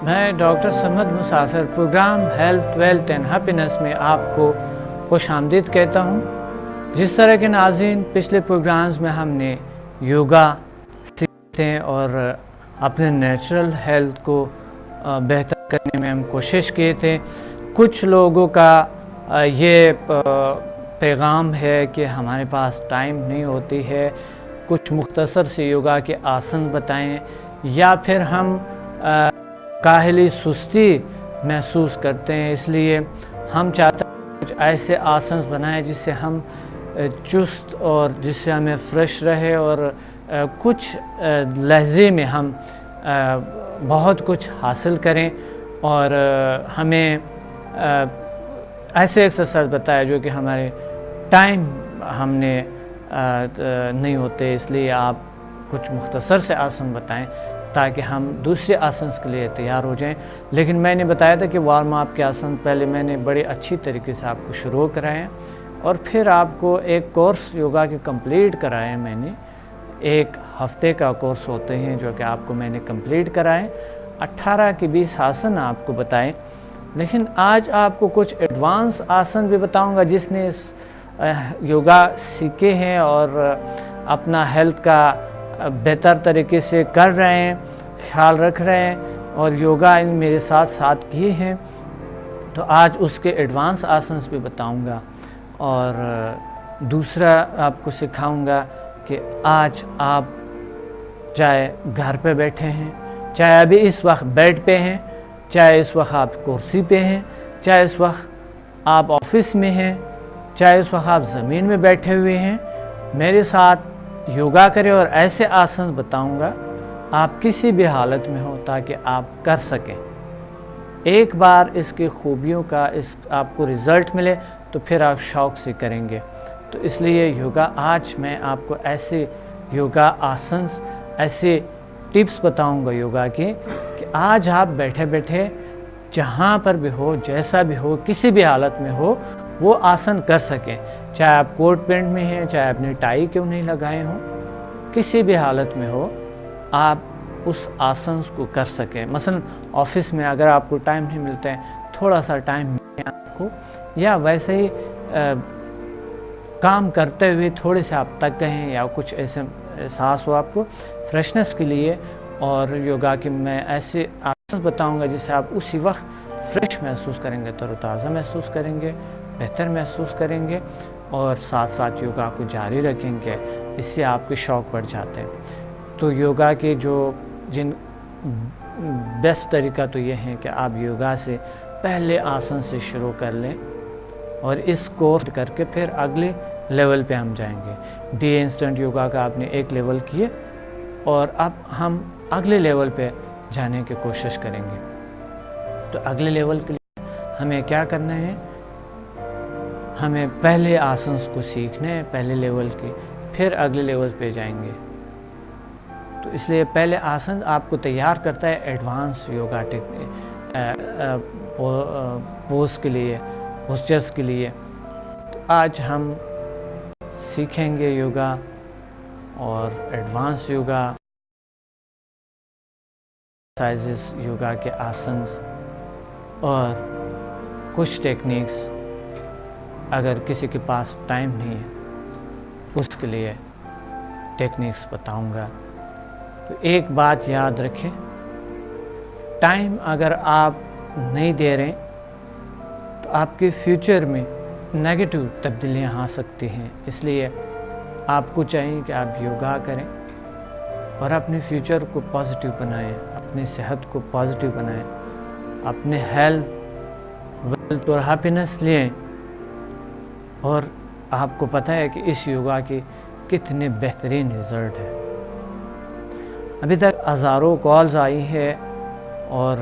मैं doctor Samad Musafir programme health wealth and happiness में आपको खुशामदीद कहता हूँ। जिस तरह के नाज़रीन पिछले प्रोग्राम्स में हमने योगा सीखते हैं और अपने नेचुरल हेल्थ को बेहतर करने में हम कोशिश किए थे। कुछ लोगों का ये पैगाम है कि हमारे पास टाइम नहीं होती है, कुछ मुख्तसर से योगा के आसन बताएं, या फिर हम काहली सुस्ती महसूस करते हैं। इसलिए हम चाहते हैं कुछ ऐसे आसन बनाएं जिससे हम चुस्त और जिससे हमें फ्रेश रहे और कुछ लहजे में हम बहुत कुछ हासिल करें और हमें ऐसे एक्सरसाइज बताया जो कि हमारे टाइम हमने नहीं होते। इसलिए आप कुछ मुख्तसर से आसन बताएं ताकि हम दूसरे आसन के लिए तैयार हो जाएं। लेकिन मैंने बताया था कि वार्म अप के आसन पहले मैंने बड़े अच्छी तरीके से आपको शुरू कराए और फिर आपको एक कोर्स योगा के कंप्लीट कराए। मैंने एक हफ्ते का कोर्स होते हैं जो कि आपको मैंने कंप्लीट कराए, 18 के 20 आसन आपको बताए। लेकिन आज आपको कुछ एडवांस आसन भी बताऊंगा जिसने योगा सीखे हैं और अपना हेल्थ का बेहतर तरीके से कर रहे हैं, ख्याल रख रहे हैं और योगा इन मेरे साथ साथ किए हैं। तो आज उसके एडवांस आसन्स भी बताऊंगा और दूसरा आपको सिखाऊंगा कि आज आप चाहे घर पे बैठे हैं, चाहे अभी इस वक्त बेड पे हैं, चाहे इस वक्त आप कुर्सी पे हैं, चाहे इस वक्त आप ऑफिस में हैं, चाहे इस वक्त आप ज़मीन में बैठे हुए हैं, मेरे साथ योगा करें और ऐसे आसन बताऊंगा आप किसी भी हालत में हो ताकि आप कर सकें। एक बार इसकी खूबियों का आपको रिज़ल्ट मिले तो फिर आप शौक़ से करेंगे। तो इसलिए योगा आज मैं आपको ऐसे योगा आसन, ऐसे टिप्स बताऊंगा योगा के कि आज आप बैठे बैठे जहाँ पर भी हो, जैसा भी हो, किसी भी हालत में हो, वो आसन कर सकें। चाहे आप कोट पैंट में हैं, चाहे आपने टाई क्यों नहीं लगाए हों, किसी भी हालत में हो आप उस आसन को कर सकें। मसलन ऑफिस में अगर आपको टाइम नहीं मिलता है, थोड़ा सा टाइम मिले आपको, या वैसे ही काम करते हुए थोड़े से आप थक गए हैं या कुछ ऐसे एहसास हो आपको फ्रेशनेस के लिए, और योगा के मैं ऐसे आसन बताऊंगा जिससे आप उसी वक्त फ्रेश महसूस करेंगे, तरोताज़ा महसूस करेंगे, बेहतर महसूस करेंगे और साथ साथ योगा को जारी रखेंगे। इससे आपके शौक़ बढ़ जाते हैं। तो योगा के जिन बेस्ट तरीका तो ये है कि आप योगा से पहले आसन से शुरू कर लें और इस कोर्स करके फिर अगले लेवल पे हम जाएंगे। डे इंस्टेंट योगा का आपने एक लेवल किए और अब हम अगले लेवल पे जाने की कोशिश करेंगे। तो अगले लेवल के लिए हमें क्या करना है, हमें पहले आसन को सीखना है, पहले लेवल के, फिर अगले लेवल पे जाएंगे। तो इसलिए पहले आसन आपको तैयार करता है एडवांस योगा पोज के लिए, पोस्चर्स के लिए। तो आज हम सीखेंगे योगा और एडवांस योगा एक्सरसाइजेस, योगा के आसन और कुछ टेक्निक्स। अगर किसी के पास टाइम नहीं है उसके लिए टेक्निक्स बताऊंगा। तो एक बात याद रखें, टाइम अगर आप नहीं दे रहे तो आपके फ्यूचर में नेगेटिव तब्दीलियां आ सकती हैं। इसलिए आपको चाहिए कि आप योगा करें और अपने फ्यूचर को पॉजिटिव बनाएं, अपनी सेहत को पॉजिटिव बनाएं, अपने हेल्थ, वेल्थ और हैप्पीनेस लें। और आपको पता है कि इस योगा के कितने बेहतरीन रिज़ल्ट हैं। अभी तक हज़ारों कॉल्स आई है और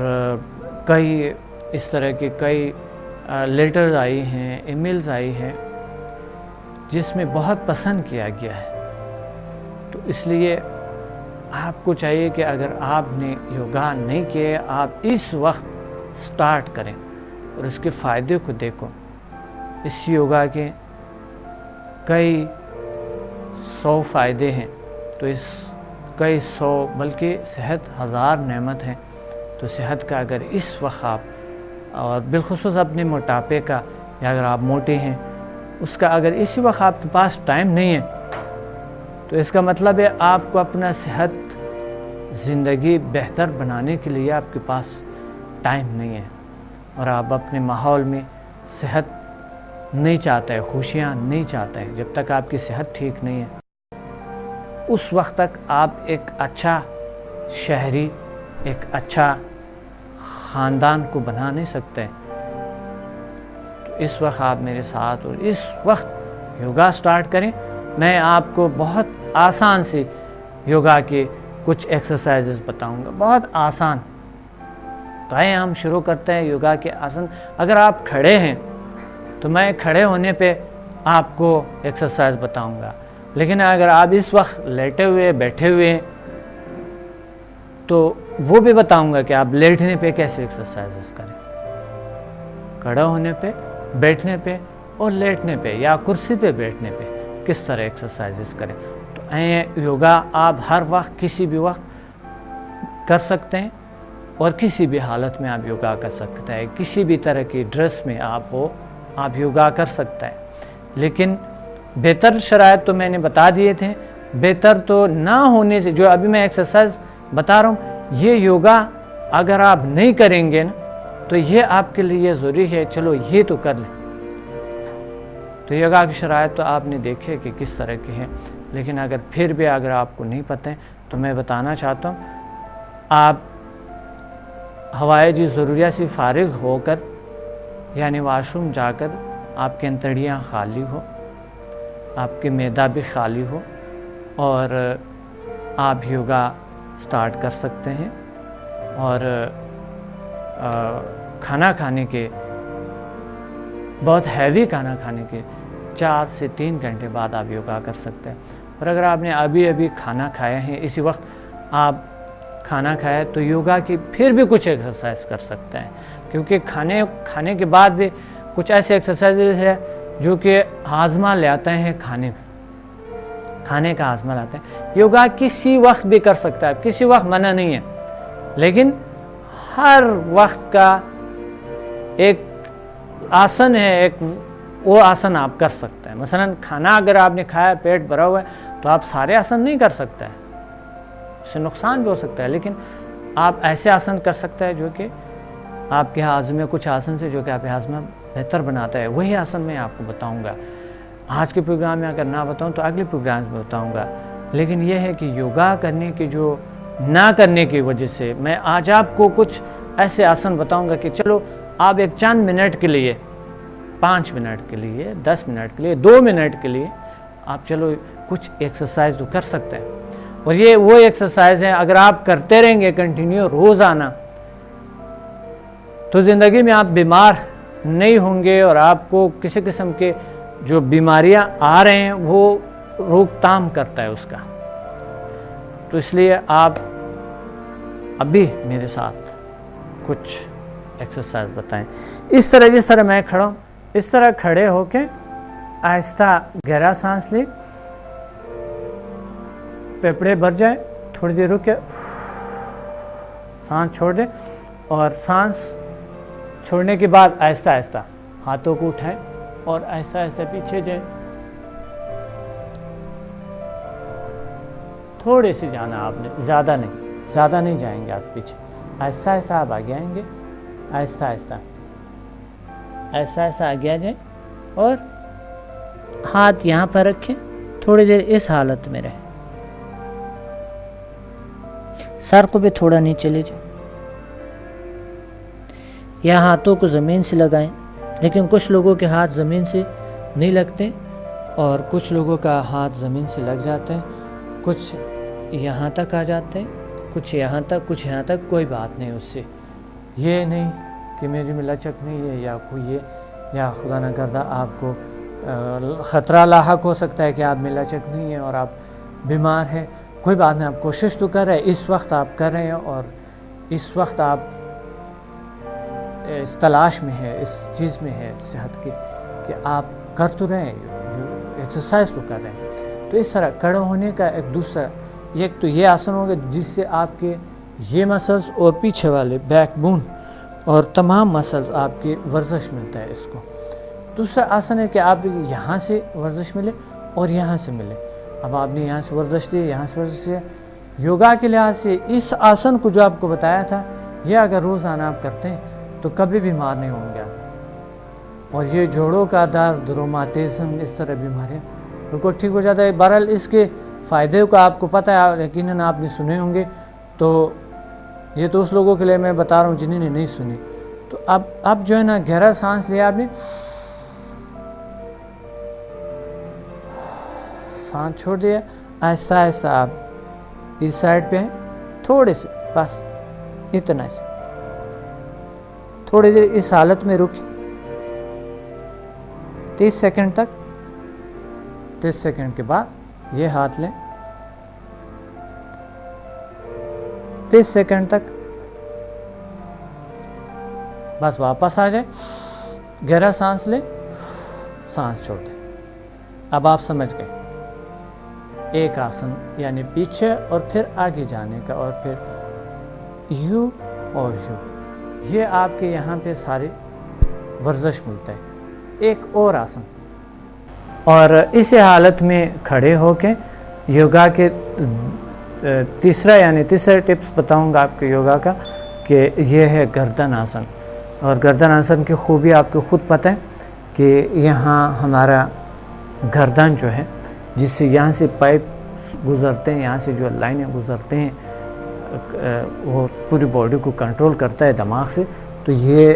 कई इस तरह के कई लेटर्स आई हैं, ईमेल्स आई हैं जिसमें बहुत पसंद किया गया है। तो इसलिए आपको चाहिए कि अगर आपने योगा नहीं किए, आप इस वक्त स्टार्ट करें और इसके फ़ायदे को देखो। इस योगा के कई 100 फ़ायदे हैं, तो इस कई 100 बल्कि सेहत 1000 नेमत है। तो सेहत का अगर इस वक्त आप, और बिलखुसूस अपने मोटापे का, या अगर आप मोटे हैं उसका अगर इसी वक्त आपके पास टाइम नहीं है, तो इसका मतलब है आपको अपना सेहत ज़िंदगी बेहतर बनाने के लिए आपके पास टाइम नहीं है, और आप अपने माहौल में सेहत नहीं चाहते हैं, खुशियाँ नहीं चाहते हैं। जब तक आपकी सेहत ठीक नहीं है उस वक्त तक आप एक अच्छा शहरी, एक अच्छा ख़ानदान को बना नहीं सकते। तो इस वक्त आप मेरे साथ और इस वक्त योगा स्टार्ट करें। मैं आपको बहुत आसान सी योगा के कुछ एक्सरसाइजेस बताऊंगा, बहुत आसान। तो आइए हम शुरू करते हैं योगा के आसन। अगर आप खड़े हैं तो मैं खड़े होने पे आपको एक्सरसाइज बताऊंगा, लेकिन अगर आप इस वक्त लेटे हुए बैठे हुए हैं तो वो भी बताऊंगा कि आप लेटने पे कैसे एक्सरसाइजेस करें, खड़ा होने पे, बैठने पे और लेटने पे या कुर्सी पे बैठने पे किस तरह एक्सरसाइजेस करें। तो योगा आप हर वक्त किसी भी वक्त कर सकते हैं और किसी भी हालत में आप योगा कर सकते हैं। किसी भी तरह की ड्रेस में आप हो, आप योगा कर सकते हैं। लेकिन बेहतर शराइत तो मैंने बता दिए थे। बेहतर तो ना होने से, जो अभी मैं एक्सरसाइज बता रहा हूँ, ये योगा अगर आप नहीं करेंगे ना तो ये आपके लिए ज़रूरी है, चलो ये तो कर लें। तो योगा की शराइत तो आपने देखे कि किस तरह की है, लेकिन अगर फिर भी अगर आपको नहीं पता है तो मैं बताना चाहता हूँ, आप हवाई ज़रूरियात से फारिग होकर, यानी वाशरूम जाकर, आपके अंतड़ियाँ खाली हो, आपके मैदा भी खाली हो, और आप योगा स्टार्ट कर सकते हैं। और खाना खाने के, बहुत हैवी खाना खाने के 4 से 3 घंटे बाद आप योगा कर सकते हैं। और अगर आपने अभी अभी खाना खाया है, इसी वक्त आप खाना खाया, तो योगा की फिर भी कुछ एक्सरसाइज कर सकते हैं, क्योंकि खाने के बाद भी कुछ ऐसे एक्सरसाइजेज है जो कि हाजमा ले आते हैं, खाने का हाजमा लाते हैं। योगा किसी वक्त भी कर सकता है, किसी वक्त मना नहीं है, लेकिन हर वक्त का एक आसन है, एक वो आसन आप कर सकते हैं। मसलन खाना अगर आपने खाया, पेट भरा हुआ है, तो आप सारे आसन नहीं कर सकते हैं, उससे नुकसान भी हो सकता है। लेकिन आप ऐसे आसन कर सकते हैं जो कि आपके हाजमे, कुछ आसन से जो कि आपके हाजमा बेहतर बनाता है, वही आसन मैं आपको बताऊंगा। आज के प्रोग्राम में अगर ना बताऊं तो अगले प्रोग्राम में बताऊंगा। लेकिन यह है कि योगा करने की जो ना करने की वजह से मैं आज आपको कुछ ऐसे आसन बताऊंगा कि चलो आप एक चंद मिनट के लिए, 5 मिनट के लिए, 10 मिनट के लिए, 2 मिनट के लिए आप चलो कुछ एक्सरसाइज तो कर सकते हैं। और ये वो एक्सरसाइज है, अगर आप करते रहेंगे कंटिन्यू रोज़ाना, तो ज़िंदगी में आप बीमार नहीं होंगे, और आपको किसी किस्म के जो बीमारियां आ रहे हैं वो रोकथाम करता है उसका। तो इसलिए आप अभी मेरे साथ कुछ एक्सरसाइज बताएं। इस तरह, जिस तरह मैं खड़ा हूँ, इस तरह खड़े होके आहिस्ता गहरा सांस ले, फेफड़े भर जाए, थोड़ी देर रुके, सांस छोड़ दे, और सांस छोड़ने के बाद आहिस्ता आहिस्ता हाथों को उठाएं और आहिस्ता आहिस्ता पीछे जाए। थोड़े से जाना आपने, ज़्यादा नहीं जाएंगे आप पीछे। आहिस्ता आहिस्ता आप आगे आएंगे, आहिस्ता आहिस्ता आगे आ जाएं, और हाथ यहाँ पर रखें, थोड़ी देर इस हालत में रहें, सर को भी थोड़ा नीचे ले जाए, या हाथों को ज़मीन से लगाएं। लेकिन कुछ लोगों के हाथ ज़मीन से नहीं लगते, और कुछ लोगों का हाथ ज़मीन से लग जाता है, कुछ यहाँ तक आ जाते हैं, कुछ यहाँ तक, कुछ यहाँ तक। कोई बात नहीं उससे, ये नहीं कि मेरी में लचक नहीं है या कोई ये, या खुदा न करदा आपको ख़तरा लाहक हो सकता है कि आप में लचक नहीं है और आप बीमार हैं। कोई बात नहीं, आप कोशिश तो कर रहे हैं, इस वक्त आप कर रहे हैं, और इस वक्त आप इस तलाश में है, इस चीज़ में है सेहत की, कि आप कर तो रहे हैं, एक्सरसाइज तो कर रहे हैं। तो इस तरह खड़े होने का एक दूसरा, एक तो ये आसन होगा जिससे आपके ये मसल्स और पीछे वाले बैकबोन और तमाम मसल्स आपकी वर्जिश मिलता है इसको। दूसरा आसन है कि आप यहाँ से वर्जिश मिले और यहाँ से मिले। अब आपने यहाँ से वर्जिश दी, यहाँ से वर्जिश दिया। योगा के लिहाज से इस आसन को जो आपको बताया था, ये अगर रोज़ाना आप करते हैं तो कभी बीमार नहीं होंगे आप। और ये जोड़ों का दर्द, रोमाटिज्म, इस तरह बीमारियाँ बिल्कुल ठीक हो जाता है। बहरहाल इसके फ़ायदे का आपको पता है, यकीनन आपने सुने होंगे। तो ये तो उस लोगों के लिए मैं बता रहा हूँ जिन्होंने नहीं सुनी। तो अब जो है ना, गहरा सांस लिया आपने, सांस छोड़ दिया, आहिस्ता आहिस्ता आप इस साइड पे हैं, थोड़े से, बस इतना से थोड़ी देर इस हालत में रुकिए 30 सेकंड तक। 30 सेकंड के बाद ये हाथ लें, 30 सेकंड तक, बस वापस आ जाए, गहरा सांस ले, सांस छोड़ दें। अब आप समझ गए एक आसन यानी पीछे और फिर आगे जाने का, और फिर यू और यू, ये आपके यहाँ पे सारे वर्जिश मिलता है। एक और आसन, और इस हालत में खड़े होके योगा के तीसरा टिप्स बताऊंगा आपके योगा का, कि ये है गर्दन आसन। और गर्दन आसन की खूबी आपको खुद पता है कि यहाँ हमारा गर्दन जो है, जिससे यहाँ से पाइप गुज़रते हैं, यहाँ से जो लाइनें गुज़रते हैं, वो पूरी बॉडी को कंट्रोल करता है दिमाग से। तो ये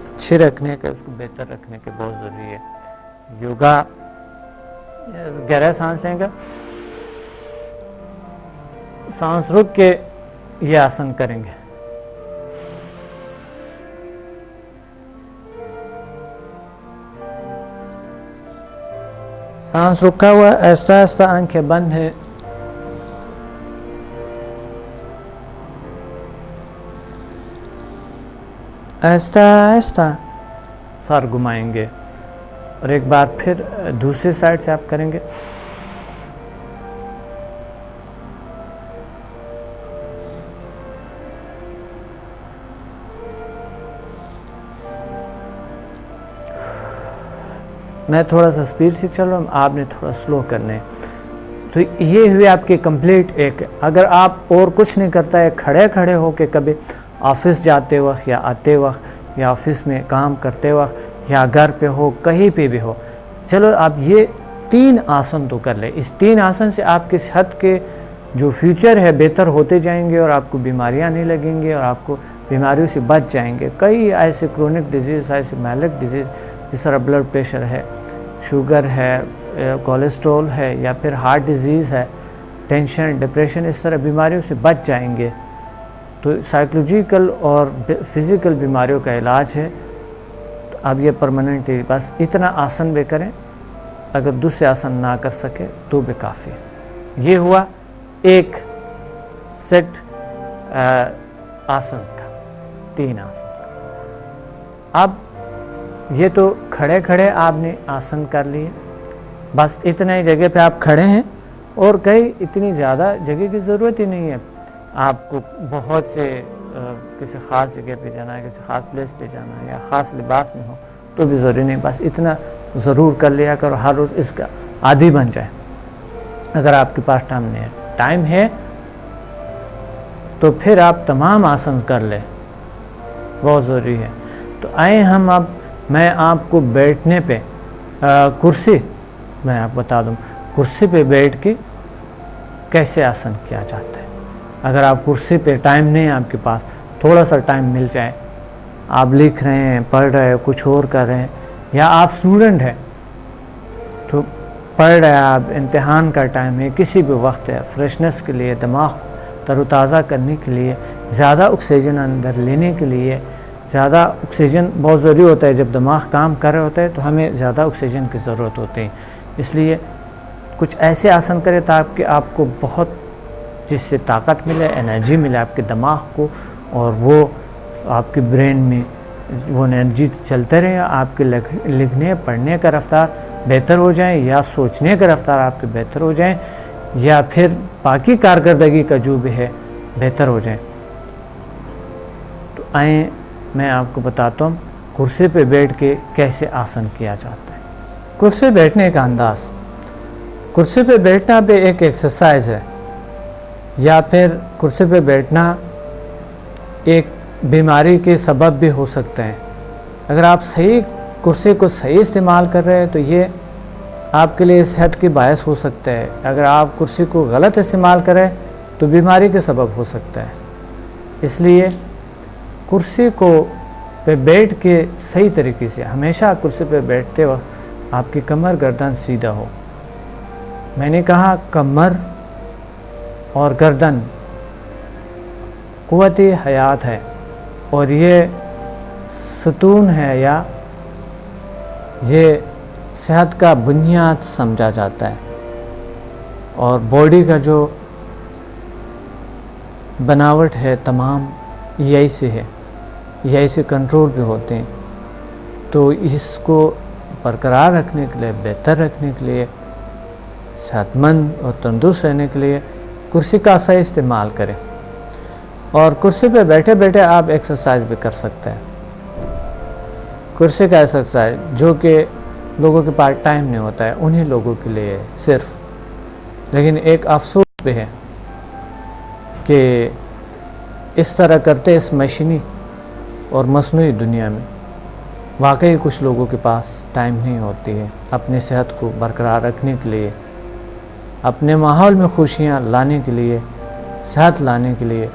अच्छे रखने का, उसको बेहतर रखने के बहुत ज़रूरी है। योगा, गहरा सांस लेंगे, सांस रुक के ये आसन करेंगे। सांस रुका हुआ, आहिस्ता आहिस्ता आंखें बंद है। आहिस्ता आहिस्ता सर घुमाएंगे, और एक बार फिर दूसरी साइड से आप करेंगे। मैं थोड़ा सा स्पीड से चल रहा हूँ, आपने थोड़ा स्लो करना है। तो ये हुए आपके कंप्लीट एक। अगर आप और कुछ नहीं करता है, खड़े खड़े होके कभी ऑफिस जाते वक्त या आते वक्त, या ऑफिस में काम करते वक्त, या घर पे हो, कहीं पे भी हो, चलो आप ये 3 आसन तो कर ले। इस 3 आसन से आपके सेहत के जो फ्यूचर है बेहतर होते जाएंगे, और आपको बीमारियां नहीं लगेंगी, और आपको बीमारियों से बच जाएंगे। कई ऐसे क्रोनिक डिजीज़, ऐसे मैलिक डिजीज़, जिस तरह ब्लड प्रेशर है, शुगर है, कोलेस्ट्रॉल है, या फिर हार्ट डिजीज़ है, टेंशन, डिप्रेशन, इस तरह बीमारियों से बच जाएंगे। तो साइकोलॉजिकल और फिज़िकल बीमारियों का इलाज है। तो अब ये परमानेंट है, बस इतना आसन भी करें। अगर दूसरे आसन ना कर सके तो भी काफ़ी है। ये हुआ एक सेट आसन का, 3 आसन का। अब ये तो खड़े खड़े आपने आसन कर लिए, बस इतने ही जगह पे आप खड़े हैं, और कहीं इतनी ज़्यादा जगह की ज़रूरत ही नहीं है। आपको बहुत से किसी ख़ास जगह पे जाना है, किसी ख़ास प्लेस पे जाना है, या ख़ास लिबास में हो तो भी ज़रूरी नहीं, बस इतना ज़रूर कर लिया करो, हर रोज़ इसका आदी बन जाए। अगर आपके पास टाइम नहीं है, टाइम है तो फिर आप तमाम आसन कर ले, बहुत ज़रूरी है। तो आए हम अब, मैं आपको बैठने पे कुर्सी, मैं आपको बता दूं कुर्सी पे बैठ के कैसे आसन किया जाता है। अगर आप कुर्सी पे टाइम नहीं है आपके पास, थोड़ा सा टाइम मिल जाए, आप लिख रहे हैं, पढ़ रहे हैं, कुछ और कर रहे हैं, या आप स्टूडेंट हैं तो पढ़ रहे हैं, आप इम्तिहान का टाइम है, किसी भी वक्त है, फ्रेशनेस के लिए, दिमाग तरोताज़ा करने के लिए, ज़्यादा ऑक्सीजन अंदर लेने के लिए, ज़्यादा ऑक्सीजन बहुत ज़रूरी होता है। जब दिमाग काम कर रहा होता है तो हमें ज़्यादा ऑक्सीजन की ज़रूरत होती है। इसलिए कुछ ऐसे आसन करें ताकि आपको बहुत, जिससे ताकत मिले, एनर्जी मिले आपके दिमाग को, और वो आपके ब्रेन में वो एनर्जी चलते रहे, आपके लिखने पढ़ने का रफ्तार बेहतर हो जाए, या सोचने का रफ्तार आपके बेहतर हो जाए, या फिर बाकी कारकर्दगी का जो भी है बेहतर हो जाए। आए मैं आपको बताता हूँ कुर्सी पे बैठ के कैसे आसन किया जाता है। कुर्सी बैठने का अंदाज़, कुर्सी पे बैठना भी एक एक्सरसाइज है, या फिर कुर्सी पे बैठना एक बीमारी के सबब भी हो सकते हैं। अगर आप सही कुर्सी को सही इस्तेमाल कर रहे हैं तो ये आपके लिए सेहत की बायस हो सकता है। अगर आप कुर्सी को गलत इस्तेमाल करें तो बीमारी के सबब हो सकता है। इसलिए कुर्सी को पे बैठ के सही तरीके से, हमेशा कुर्सी पे बैठते वक्त आपकी कमर गर्दन सीधा हो। मैंने कहा कमर और गर्दन क़ुव्वत-ए हयात है और ये सतून है, या ये सेहत का बुनियाद समझा जाता है। और बॉडी का जो बनावट है तमाम यही से है, यही से कंट्रोल भी होते हैं। तो इसको बरकरार रखने के लिए, बेहतर रखने के लिए, सेहतमंद और तंदुरुस्त रहने के लिए कुर्सी का सही इस्तेमाल करें। और कुर्सी पे बैठे बैठे आप एक्सरसाइज भी कर सकते हैं। कुर्सी का एक्सरसाइज जो कि लोगों के पास टाइम नहीं होता है, उन्हीं लोगों के लिए सिर्फ। लेकिन एक अफसोस भी है कि इस तरह करते इस मशीनी और मसनूई दुनिया में वाकई कुछ लोगों के पास टाइम नहीं होती है अपनी सेहत को बरकरार रखने के लिए, अपने माहौल में खुशियाँ लाने के लिए, सेहत लाने के लिए।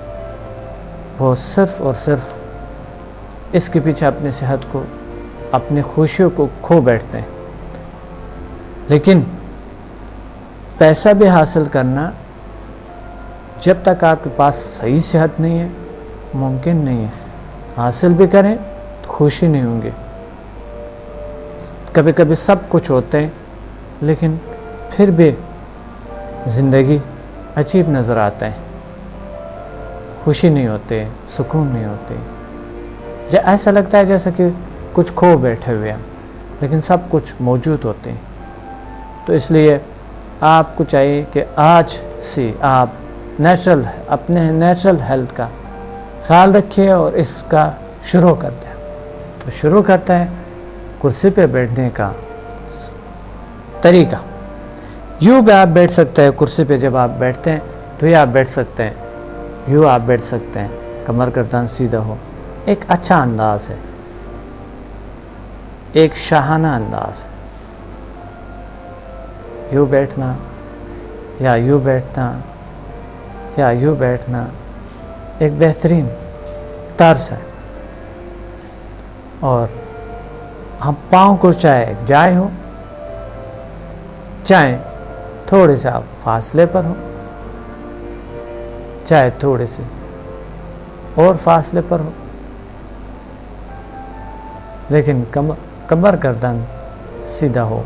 वो सिर्फ़ और सिर्फ इसके पीछे अपनी सेहत को, अपनी खुशियों को खो बैठते हैं। लेकिन पैसा भी हासिल करना जब तक आपके पास सही सेहत नहीं है मुमकिन नहीं है। हासिल भी करें तो खुशी नहीं होंगी। कभी कभी सब कुछ होते हैं लेकिन फिर भी ज़िंदगी अजीब नज़र आता है, खुशी नहीं होते, सुकून नहीं होते। ऐसा लगता है जैसे कि कुछ खो बैठे हुए हैं, लेकिन सब कुछ मौजूद होते हैं। तो इसलिए आपको चाहिए कि आज से आप अपने नेचुरल हेल्थ का ख्याल रखिए और इसका शुरू कर दें। तो शुरू करते हैं कुर्सी पे बैठने का तरीका। यूँ भी आप बैठ सकते हैं कुर्सी पे। जब आप बैठते हैं तो ये आप बैठ सकते हैं, यूँ आप बैठ सकते हैं, कमर गर्दन सीधा हो। एक अच्छा अंदाज है, एक शाहाना अंदाज है। यूँ बैठना या यूँ बैठना या यूँ बैठना एक बेहतरीन तर्ज है। और हम पाँव को चाहे जाए हो, चाहे थोड़े से आप फासले पर हो, चाहे थोड़े से और फासले पर हो, लेकिन कमर गर्दन सीधा हो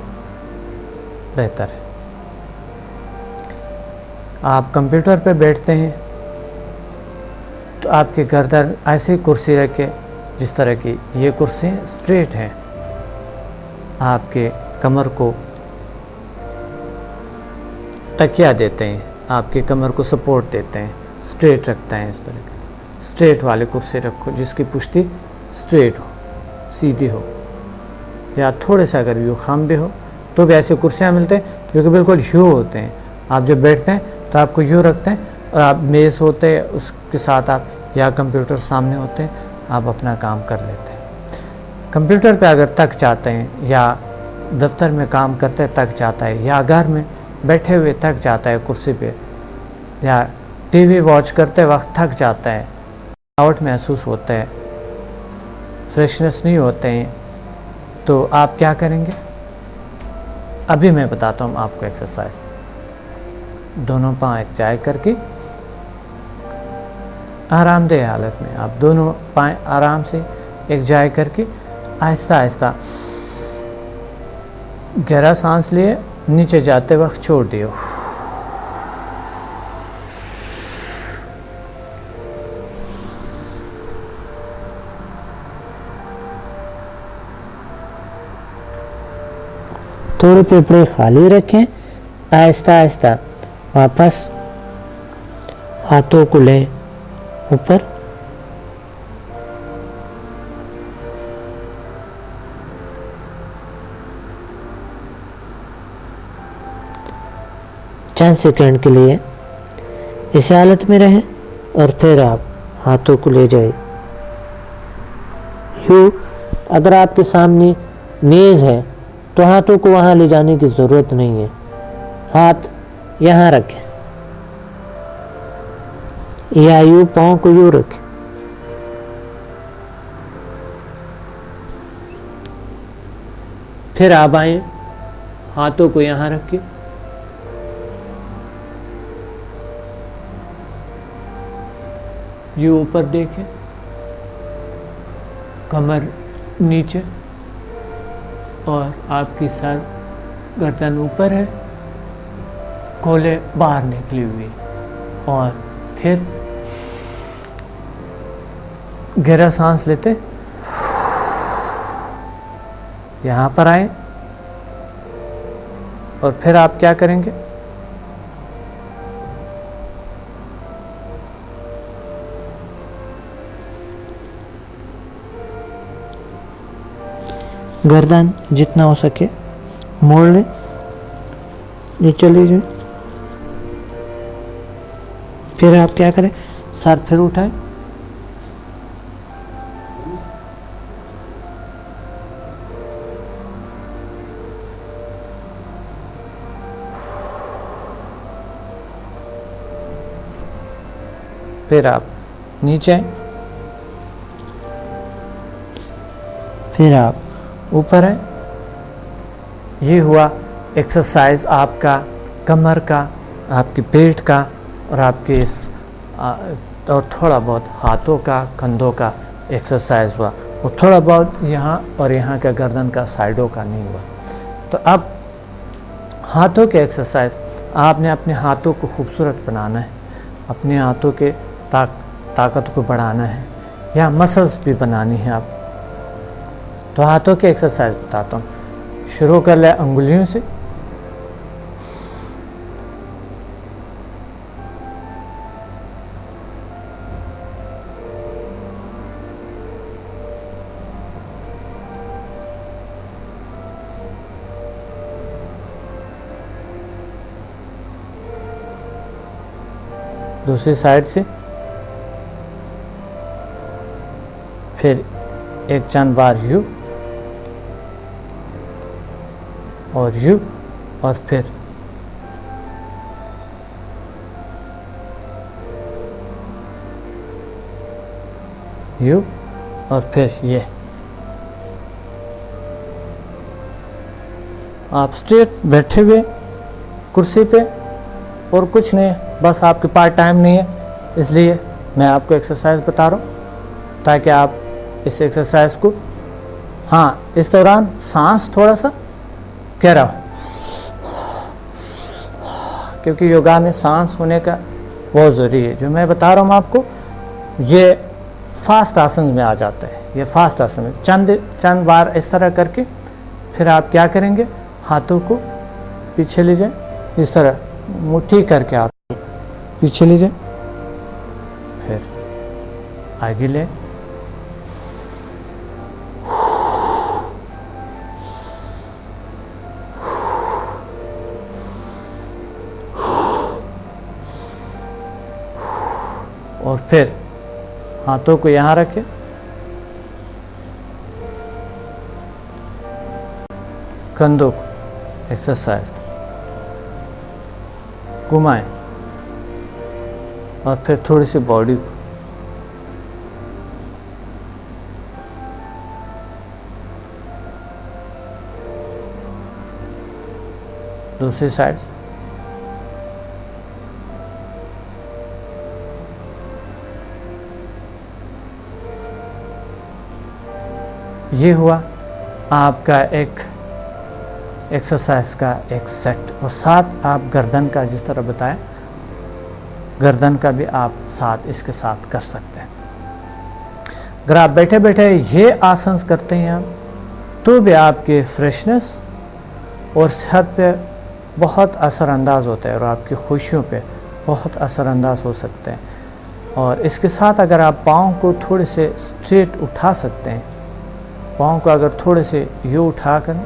बेहतर है। आप कंप्यूटर पे बैठते हैं तो आपकी गर्दन ऐसी कुर्सी रखे जिस तरह की ये कुर्सी स्ट्रेट है, आपके कमर को तकिया देते हैं, आपके कमर को सपोर्ट देते हैं, स्ट्रेट रखते हैं। इस तरह की स्ट्रेट वाली कुर्सी रखो जिसकी पुश्ती स्ट्रेट हो, सीधी हो, या थोड़े से अगर यूँ खम भी हो तो भी ऐसे कुर्सियाँ मिलते हैं जो कि बिल्कुल यूँ होते हैं। आप जब बैठते हैं तो आपको यूँ रखते हैं और आप मेज़ होते हैं उसके साथ आप या कंप्यूटर सामने होते हैं, आप अपना काम कर लेते हैं। कंप्यूटर पे अगर थक जाते हैं या दफ्तर में काम करते थक जाता है या घर में बैठे हुए थक जाता है कुर्सी पे, या टीवी वॉच करते वक्त थक जाता है, थकावट महसूस होता है, फ्रेशनेस नहीं होते हैं, तो आप क्या करेंगे? अभी मैं बताता हूँ आपको एक्सरसाइज। दोनों पाँव एक जाए करके आरामदेह हालत में आप दोनों पाँव आराम से एक जाए करके आहिस्ता आहिस्ता गहरा सांस लिए, नीचे जाते वक्त छोड़ दिए। थोड़े फेफड़े खाली रखें, आहिस्ता आहिस्ता वापस हाथों को लें ऊपर 10 सेकंड के लिए इस हालत में रहें और फिर आप हाथों को ले जाइए। अगर आपके सामने मेज़ है तो हाथों को वहाँ ले जाने की ज़रूरत नहीं है, हाथ यहाँ रखें या यूँ पाँव को यूँ रखें। फिर आप आए, हाथों को यहाँ रखिए, ये ऊपर देखें, कमर नीचे और आपकी सर गर्दन ऊपर है, कोले बाहर निकली हुई। और फिर गहरा सांस लेते यहाँ पर आए और फिर आप क्या करेंगे, गर्दन जितना हो सके मोड़ ले, नीचे ले जाए। फिर आप क्या करें, सर फिर उठाएं, फिर आप नीचे आए, फिर आप ऊपर है। ये हुआ एक्सरसाइज आपका कमर का, आपके पेट का और आपके इस और थोड़ा बहुत हाथों का, कंधों का एक्सरसाइज हुआ और थोड़ा बहुत यहाँ और यहाँ का गर्दन का, साइडों का नहीं हुआ। तो अब हाथों के एक्सरसाइज, आपने अपने हाथों को खूबसूरत बनाना है, अपने हाथों के ताकत को बढ़ाना है या मसल्स भी बनानी है आप। तो हाथों के एक्सरसाइज बताता हूँ। शुरू कर ले अंगुलियों से, दूसरी साइड से, फिर एक चंद बार यू और यू और फिर यू और फिर ये। आप स्ट्रेट बैठे हुए कुर्सी पे और कुछ नहीं है, बस आपके पास टाइम नहीं है, इसलिए मैं आपको एक्सरसाइज बता रहा हूँ ताकि आप इस एक्सरसाइज को, हाँ, इस दौरान सांस थोड़ा सा गहरा हो, क्योंकि योगा में सांस होने का बहुत ज़रूरी है। जो मैं बता रहा हूँ आपको, ये फास्ट आसन में आ जाता है। ये फास्ट आसन में चंद बार इस तरह करके फिर आप क्या करेंगे, हाथों को पीछे ले जाएं, इस तरह मुट्ठी करके आप पीछे ले जाएं, फिर आगे ले, और फिर हाथों को यहाँ रखें, कंधों को एक्सरसाइज घुमाएं और फिर थोड़ी सी बॉडी को, दूसरी साइड, ये हुआ आपका एक एक्सरसाइज का एक सेट। और साथ आप गर्दन का, जिस तरह बताया, गर्दन का भी आप साथ इसके साथ कर सकते हैं। अगर आप बैठे बैठे ये आसन करते हैं आप, तो भी आपके फ्रेशनेस और सेहत पे बहुत असरअंदाज होता है और आपकी खुशियों पे बहुत असरअंदाज हो सकते हैं। और इसके साथ अगर आप पाँव को थोड़े से स्ट्रेट उठा सकते हैं, पाँव को अगर थोड़े से यूँ उठा कर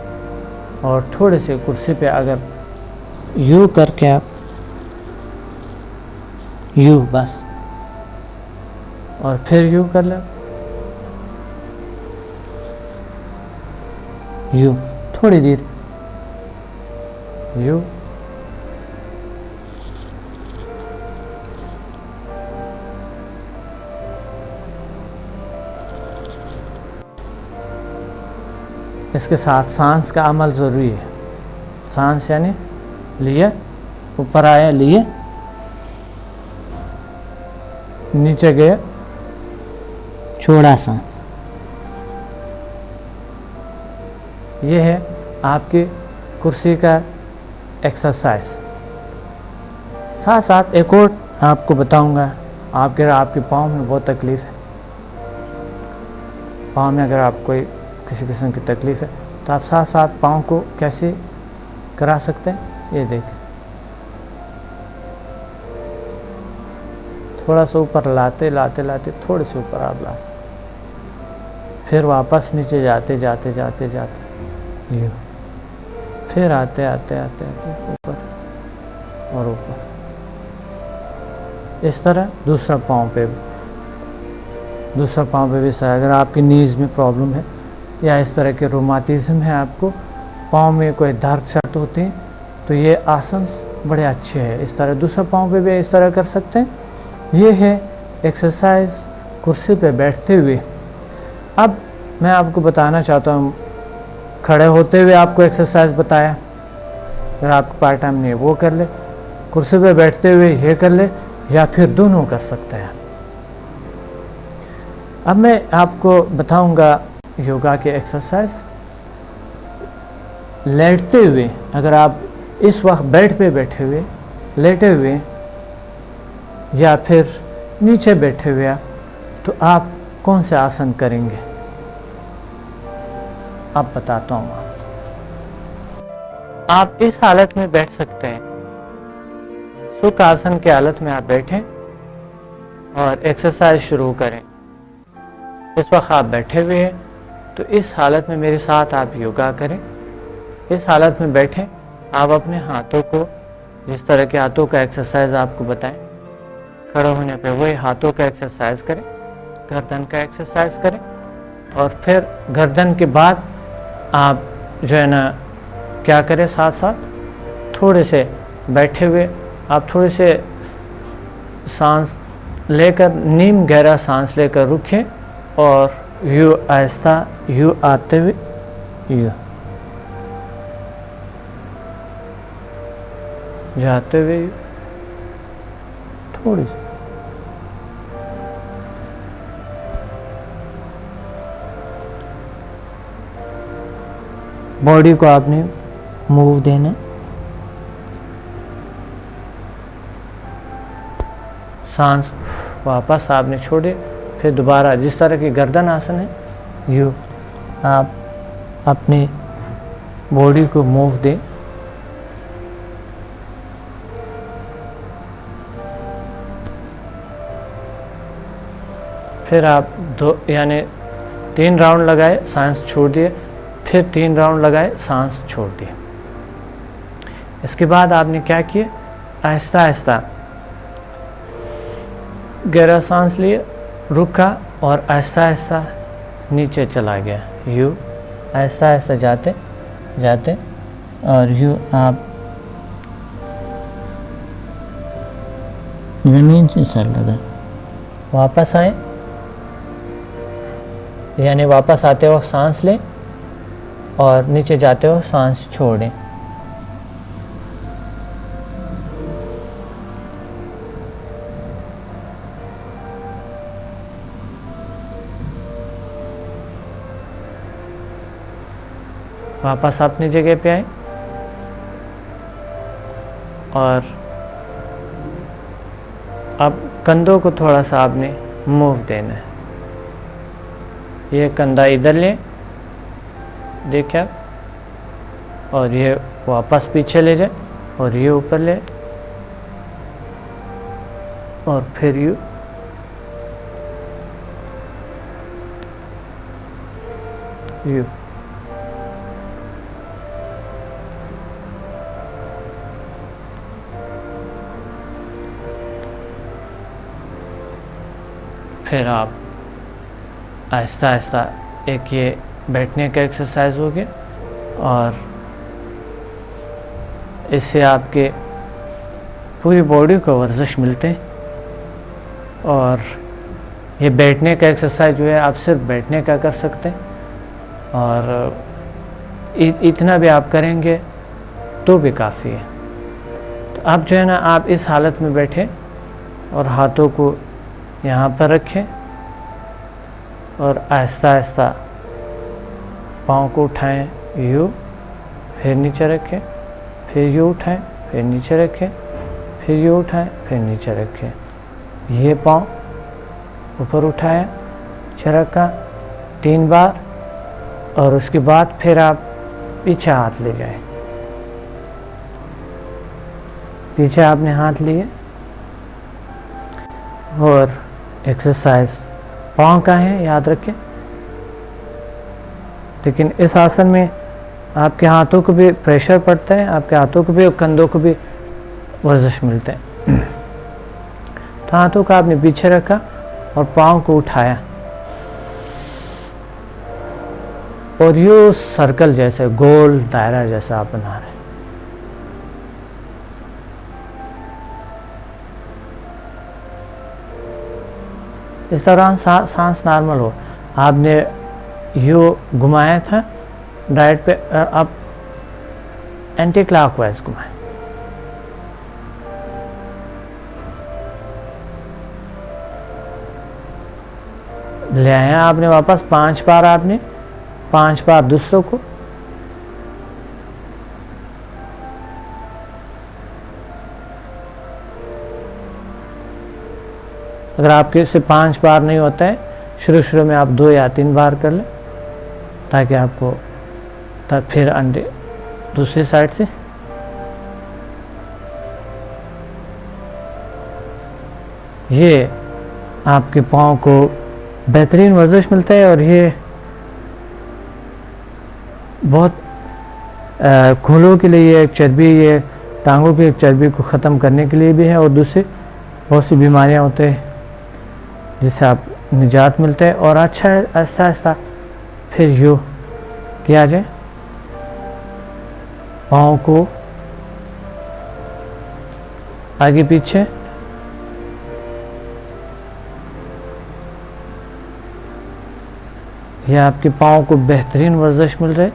और थोड़े से कुर्सी पे अगर यूँ करके आप यू, बस। और फिर यू कर ले, यू, थोड़ी देर यू, इसके साथ सांस का अमल ज़रूरी है। सांस यानी लिए, ऊपर आए, लिए, नीचे गए, छोड़ा सा। ये है आपकी कुर्सी का एक्सरसाइज। साथ साथ एक और आपको बताऊंगा, आपके पाँव में बहुत तकलीफ़ है, पाँव में अगर आप कोई किसी किस्म की तकलीफ़ है तो आप साथ साथ पाँव को कैसे करा सकते हैं, ये देखें। थोड़ा सा ऊपर लाते लाते लाते थोड़े से ऊपर आप ला सकते, फिर वापस नीचे जाते जाते जाते जाते यूँ, फिर आते आते आते आते ऊपर और ऊपर। इस तरह दूसरा पाँव पे भी सही। अगर आपकी नीज़ में प्रॉब्लम है या इस तरह के रोमाटिज़म है, आपको पाँव में कोई दर्द शर्त होती है, तो ये आसन बड़े अच्छे हैं। इस तरह दूसरा पाँव पे भी इस तरह कर सकते हैं। ये है एक्सरसाइज कुर्सी पे बैठते हुए। अब मैं आपको बताना चाहता हूँ, खड़े होते हुए आपको एक्सरसाइज बताया, अगर आपको पार्ट टाइम नहीं है वो कर ले, कुर्सी पे बैठते हुए ये कर ले, या फिर दोनों कर सकते हैं। अब मैं आपको बताऊंगा योगा के एक्सरसाइज लेटते हुए। अगर आप इस वक्त बेड पे बैठे हुए, लेटे हुए या फिर नीचे बैठे हुए, तो आप कौन से आसन करेंगे, अब बताता हूँ। आप इस हालत में बैठ सकते हैं, सुख आसन की हालत में आप बैठें और एक्सरसाइज शुरू करें। इस वक्त आप बैठे हुए हैं तो इस हालत में मेरे साथ आप योगा करें। इस हालत में बैठें, आप अपने हाथों को, जिस तरह के हाथों का एक्सरसाइज आपको बताएं, खड़े होने पे वही हाथों का एक्सरसाइज करें, गर्दन का एक्सरसाइज करें, और फिर गर्दन के बाद आप जो है ना क्या करें, साथ साथ थोड़े से बैठे हुए आप थोड़े से सांस लेकर, नीम गहरा सांस लेकर रुकें और यू आहिस्ता, यू आते हुए यू जाते हुए, थोड़ी सी बॉडी को आपने मूव देना। सांस वापस आपने छोड़े, फिर दोबारा जिस तरह की गर्दन आसन है, यू आप अपने बॉडी को मूव दें। फिर आप दो यानी 3 राउंड लगाए, सांस छोड़ दिए, फिर 3 राउंड लगाए, सांस छोड़ दिए। इसके बाद आपने क्या किया, आहिस्ता आहिस्ता गहरा सांस लिए, रुका और आहिस्ता आहिस्ता नीचे चला गया। यू आहिस्ता आहिस्ता जाते जाते, और यू आप ज़मीन से सर लगा, वापस आए, यानी वापस आते वक्त सांस लें और नीचे जाते वक्त सांस छोड़ें। वापस अपनी जगह पे आए और अब कंधों को थोड़ा सा आपने मूव देना है। ये कंधा इधर लें, देखिए, और ये वापस पीछे ले जाए, और ये ऊपर ले, और फिर यू यू फिर आप आहिस्ता आहिस्ता एक ये बैठने का एक्सरसाइज हो गया, और इससे आपके पूरी बॉडी को वर्जिश मिलते हैं। और ये बैठने का एक्सरसाइज जो है आप सिर्फ बैठने का कर सकते हैं, और इतना भी आप करेंगे तो भी काफ़ी है। तो अब जो है ना, आप इस हालत में बैठे और हाथों को यहाँ पर रखें और आहिस्ता आहिस्ता पाँव को उठाएं, यूँ, फिर नीचे रखें, फिर यूँ उठाएं, फिर नीचे रखें, फिर यूँ उठाएं, फिर नीचे रखें। ये पाँव ऊपर उठाया, नीचे रखा 3 बार, और उसके बाद फिर आप पीछे हाथ ले जाएं। पीछे आपने हाथ लिए, और एक्सरसाइज पाँव का है, याद रखें। लेकिन इस आसन में आपके हाथों को भी प्रेशर पड़ता है, आपके हाथों को भी और कंधों को भी वर्जिश मिलते हैं। तो हाथों को आपने पीछे रखा और पाँव को उठाया, और ये सर्कल जैसे, गोल दायरा जैसा आप बना रहे हैं। इस दौरान सांस नॉर्मल हो। आपने यू घुमाया था राइट पे, अब एंटी क्लॉकवाइज घुमाएं। ले आया आपने वापस 5 बार, आपने 5 बार दूसरों को। अगर आपके से 5 बार नहीं होता है, शुरू में आप 2 या 3 बार कर लें, ताकि आपको तब फिर अंडे दूसरी साइड से। ये आपके पाँव को बेहतरीन वर्जिश मिलता है, और ये बहुत खूलों के लिए एक चर्बी, ये टांगों की चर्बी को ख़त्म करने के लिए भी है, और दूसरी बहुत सी बीमारियां होते हैं जिससे आप निजात मिलते हैं। और अच्छा है, आहिस्ता आहिस्ता फिर यूँ किया जाए, पाँव को आगे पीछे, यह आपके पाँव को बेहतरीन वर्जिश मिल रही।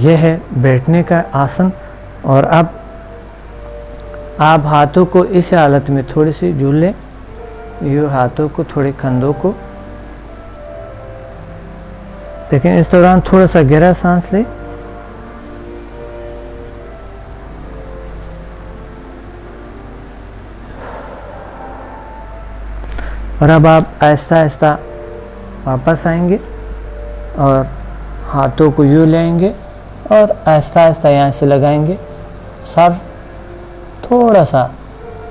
यह है बैठने का आसन। और अब आप हाथों को इस हालत में थोड़ी सी झूल लें, यूँ हाथों को, थोड़े कंधों को, लेकिन इस दौरान थोड़ा सा गहरा सांस लें। और अब आप आहिस्ता आहिस्ता वापस आएंगे और हाथों को यूँ लेंगे और आहिस्ता आहिस्ता यहाँ से लगाएंगे, सर थोड़ा सा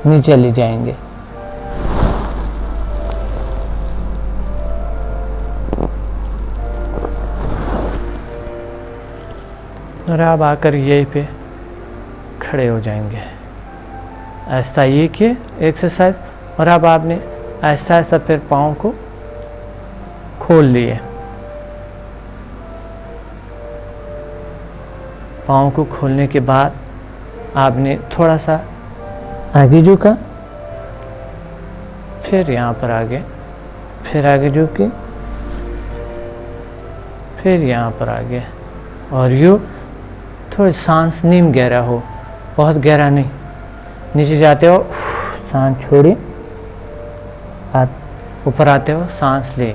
नीचे ले जाएंगे। और अब आकर यहीं पे खड़े हो जाएंगे। आहिस्ता ये किए एक्सरसाइज। और अब आपने आहिस्ता आहिस्ता फिर पाँव को खोल लिए, पाँव को खोलने के बाद आपने थोड़ा सा आगे झुका, फिर यहाँ पर आगे, फिर आगे झुकी, फिर यहाँ पर आगे। और यूँ थोड़ी सांस नीम गहरा हो, बहुत गहरा नहीं। नीचे जाते हो सांस छोड़ी, ऊपर आते हो सांस ले।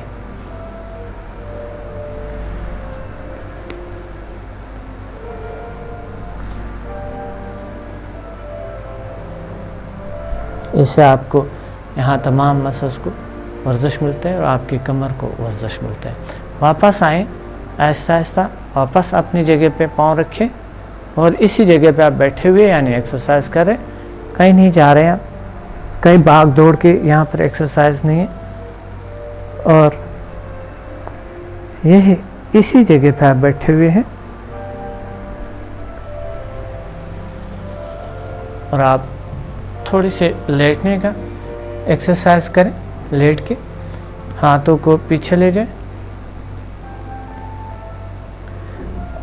इससे आपको यहाँ तमाम मसल्स को वर्जिश मिलते हैं और आपकी कमर को वर्जिश मिलते हैं। वापस आएँ, आहिस्ता आहिस्ता वापस अपनी जगह पे पाँव रखें और इसी जगह पे आप बैठे हुए यानी एक्सरसाइज करें, कहीं नहीं जा रहे हैं, कहीं भाग दौड़ के यहाँ पर एक्सरसाइज नहीं है। और यही इसी जगह पे आप बैठे हुए हैं और आप थोड़ी सी लेटने का एक्सरसाइज करें। लेट के हाथों को पीछे ले जाएं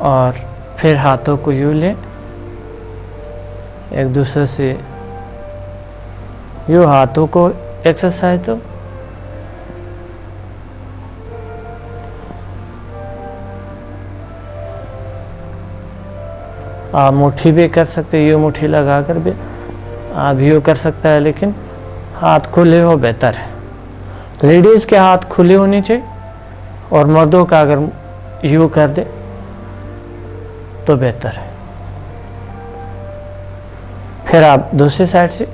और फिर हाथों को यूँ लें, एक दूसरे से यूँ हाथों को एक्सरसाइज दो। आप मुट्ठी भी कर सकते हैं, यूँ मुट्ठी लगा कर भी आप यूँ कर सकता है, लेकिन हाथ खुले हो बेहतर है। लेडीज़ के हाथ खुले होने चाहिए और मर्दों का अगर यूँ कर दे तो बेहतर है। फिर आप दूसरी साइड से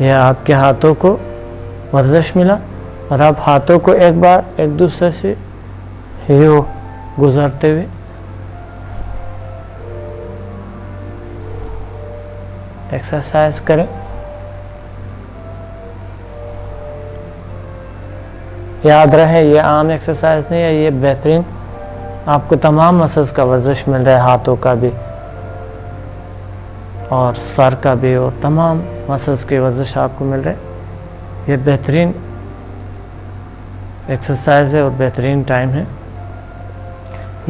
यह आपके हाथों को वर्जिश मिला और आप हाथों को एक बार एक दूसरे से यूँ गुजरते हुए एक्सरसाइज करें। याद रहे ये आम एक्सरसाइज नहीं है, ये बेहतरीन आपको तमाम मसल्स का वर्जिश मिल रहा है, हाथों का भी और सर का भी, और तमाम मसल्स की वर्जिश आपको मिल रहे हैं। ये बेहतरीन एक्सरसाइज है और बेहतरीन टाइम है।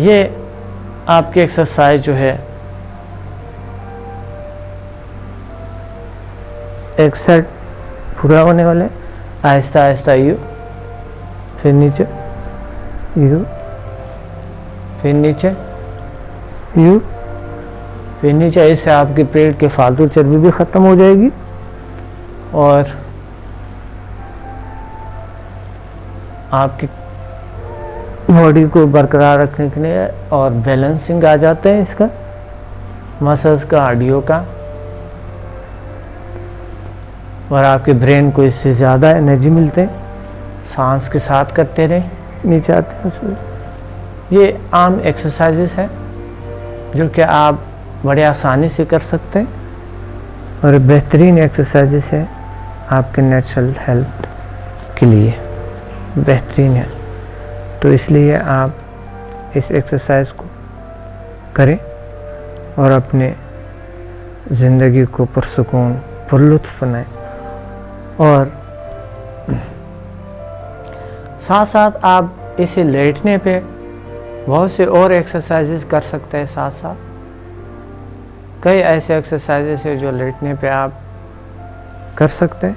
ये आपकी एक्सरसाइज जो है एक सेट पूरा होने वाले, आहिस्ता आहिस्ता यू, फिर नीचे यू, फिर नीचे यू, फिर नीचे। इससे आपके पेट के फालतू चर्बी भी ख़त्म हो जाएगी और आपकी बॉडी को बरकरार रखने के लिए और बैलेंसिंग आ जाता है इसका, मसल्स का, हड्डियों का, और आपके ब्रेन को इससे ज़्यादा एनर्जी मिलते हैं। सांस के साथ करते रहें, नीचे आते हैं उसमें। ये आम एक्सरसाइजेस हैं जो कि आप बड़े आसानी से कर सकते हैं और बेहतरीन एक्सरसाइजेस है आपके नेचुरल हेल्थ के लिए, बेहतरीन है। तो इसलिए आप इस एक्सरसाइज को करें और अपने ज़िंदगी को पुरसुकून पुरलुत्फ़ बनाएं। और साथ साथ आप इसे लेटने पे बहुत से और एक्सरसाइजेस कर सकते हैं। साथ साथ कई ऐसे एक्सरसाइजेस हैं जो लेटने पे आप कर सकते हैं,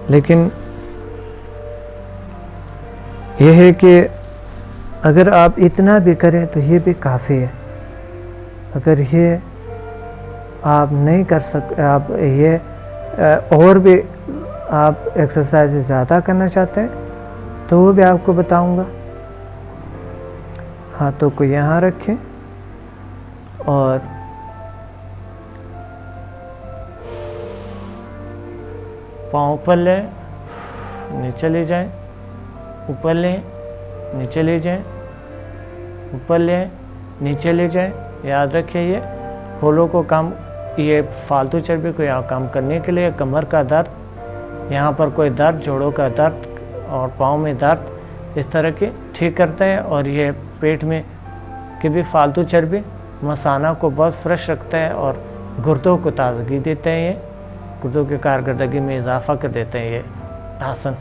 लेकिन यह है कि अगर आप इतना भी करें तो ये भी काफ़ी है। अगर ये आप नहीं कर सकते, आप ये और भी आप एक्सरसाइज ज़्यादा करना चाहते हैं तो वो भी आपको बताऊंगा। हाथों को यहाँ रखें और पाँव ऊपर लें, नीचे ले जाएं, ऊपर लें, नीचे ले जाएं, ऊपर लें, नीचे ले जाएं। याद रखिए ये होलों को कम, ये फालतू चर्बी को यहाँ कम करने के लिए, कमर का दर्द, यहाँ पर कोई दर्द, जोड़ों का दर्द और पाँव में दर्द, इस तरह के ठीक करते हैं। और ये पेट में की भी फालतू चर्बी, मसाना को बहुत फ्रेश रखता है और गुर्दों को ताजगी देते हैं। ये गुर्दों की कारकर्दगी में इजाफा कर देते हैं ये आसन।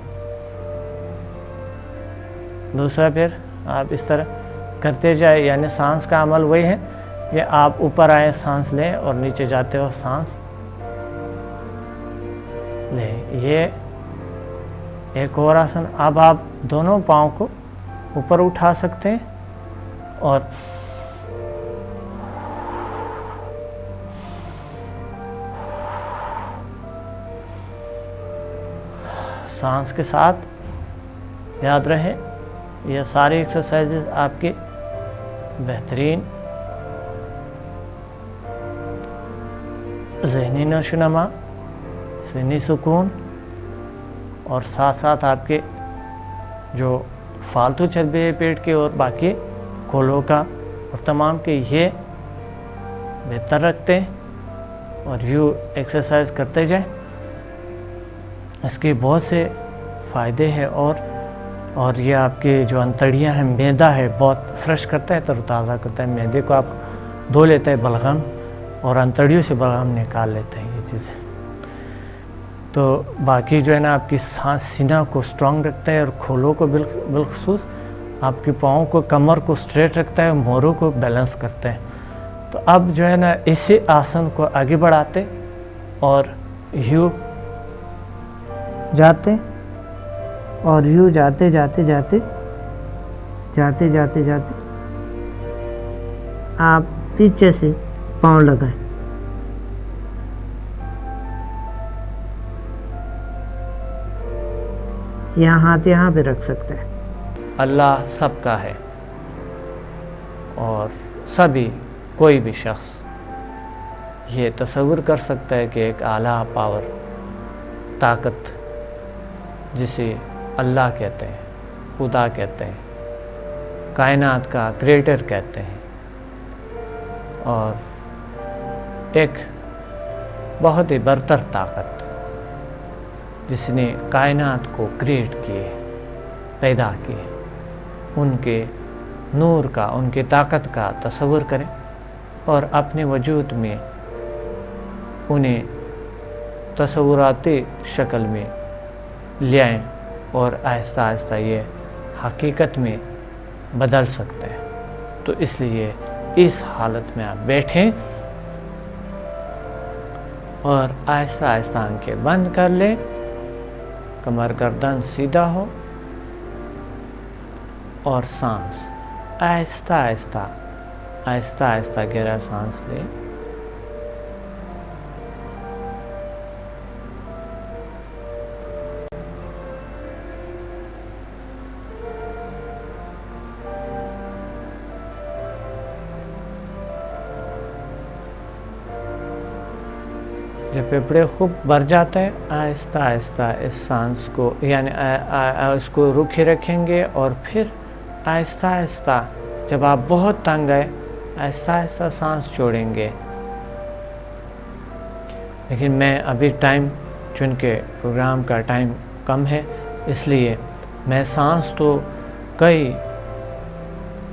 दूसरा, फिर आप इस तरह करते जाए, यानी सांस का अमल वही है कि आप ऊपर आए, सांस लें और नीचे जाते हो सांस लें। ये एक और आसन। अब आप दोनों पाँव को ऊपर उठा सकते हैं और सांस के साथ याद रहे यह सारी एक्सरसाइजेस आपके बेहतरीन ज़हनी नशोनुमा, ज़हनी सुकून और साथ साथ आपके जो फालतू चर्बी है पेट के और बाकी कोलों का और तमाम के, ये बेहतर रखते हैं। और यूँ एक्सरसाइज करते जाएं, इसके बहुत से फ़ायदे हैं। और ये आपके जो अंतड़ियाँ हैं, मैदा है, बहुत फ्रेश करता है, तरोताज़ा करता है। मैदे को आप धो लेता है बलगम, और अंतड़ियों से बलगम निकाल लेते हैं ये चीज़ें। तो बाकी जो है ना, आपकी सांस सीना को स्ट्रांग रखता है, और खोलों को बिलखसूस आपके पाँव को, कमर को स्ट्रेट रखता है, मोरों को बैलेंस करता है। तो अब जो है ना, इसी आसन को आगे बढ़ाते और यूँ जाते, और यूँ जाते जाते जाते जाते जाते जाते आप पीछे से पाँव लगाएं। यहाँ हाथ यहाँ पे रख सकते हैं। अल्लाह सबका है, और सभी, कोई भी शख्स ये तसव्वुर कर सकता है कि एक आला पावर ताकत, जिसे अल्लाह कहते हैं, खुदा कहते हैं, कायनात का क्रिएटर कहते हैं, और एक बहुत ही बरतर ताकत जिसने कायनात को क्रिएट किए, पैदा किए, उनके नूर का, उनके ताकत का तसव्वुर करें और अपने वजूद में उन्हें तसव्वुराती शक्ल में ले आएँ, और आहिस्ता आहिस्ता ये हकीकत में बदल सकते हैं। तो इसलिए इस हालत में आप बैठें और आहिस्ता आहिस्ता आंखें बंद कर लें, कमर गर्दन सीधा हो, और सांस आहिस्ता आहिस्ता आहिस्ता आहिस्ता गहरा सांस लें। जब फेफड़े खूब भर जाता है, आहिस्ता आहिस्ता इस सांस को, यानी इसको रुके रखेंगे, और फिर आहिस्ता आहिस्ता जब आप बहुत तंग आए, आहिस्ता आहिस्ता सांस छोड़ेंगे। लेकिन मैं अभी टाइम, चूँकि प्रोग्राम का टाइम कम है, इसलिए मैं सांस तो कई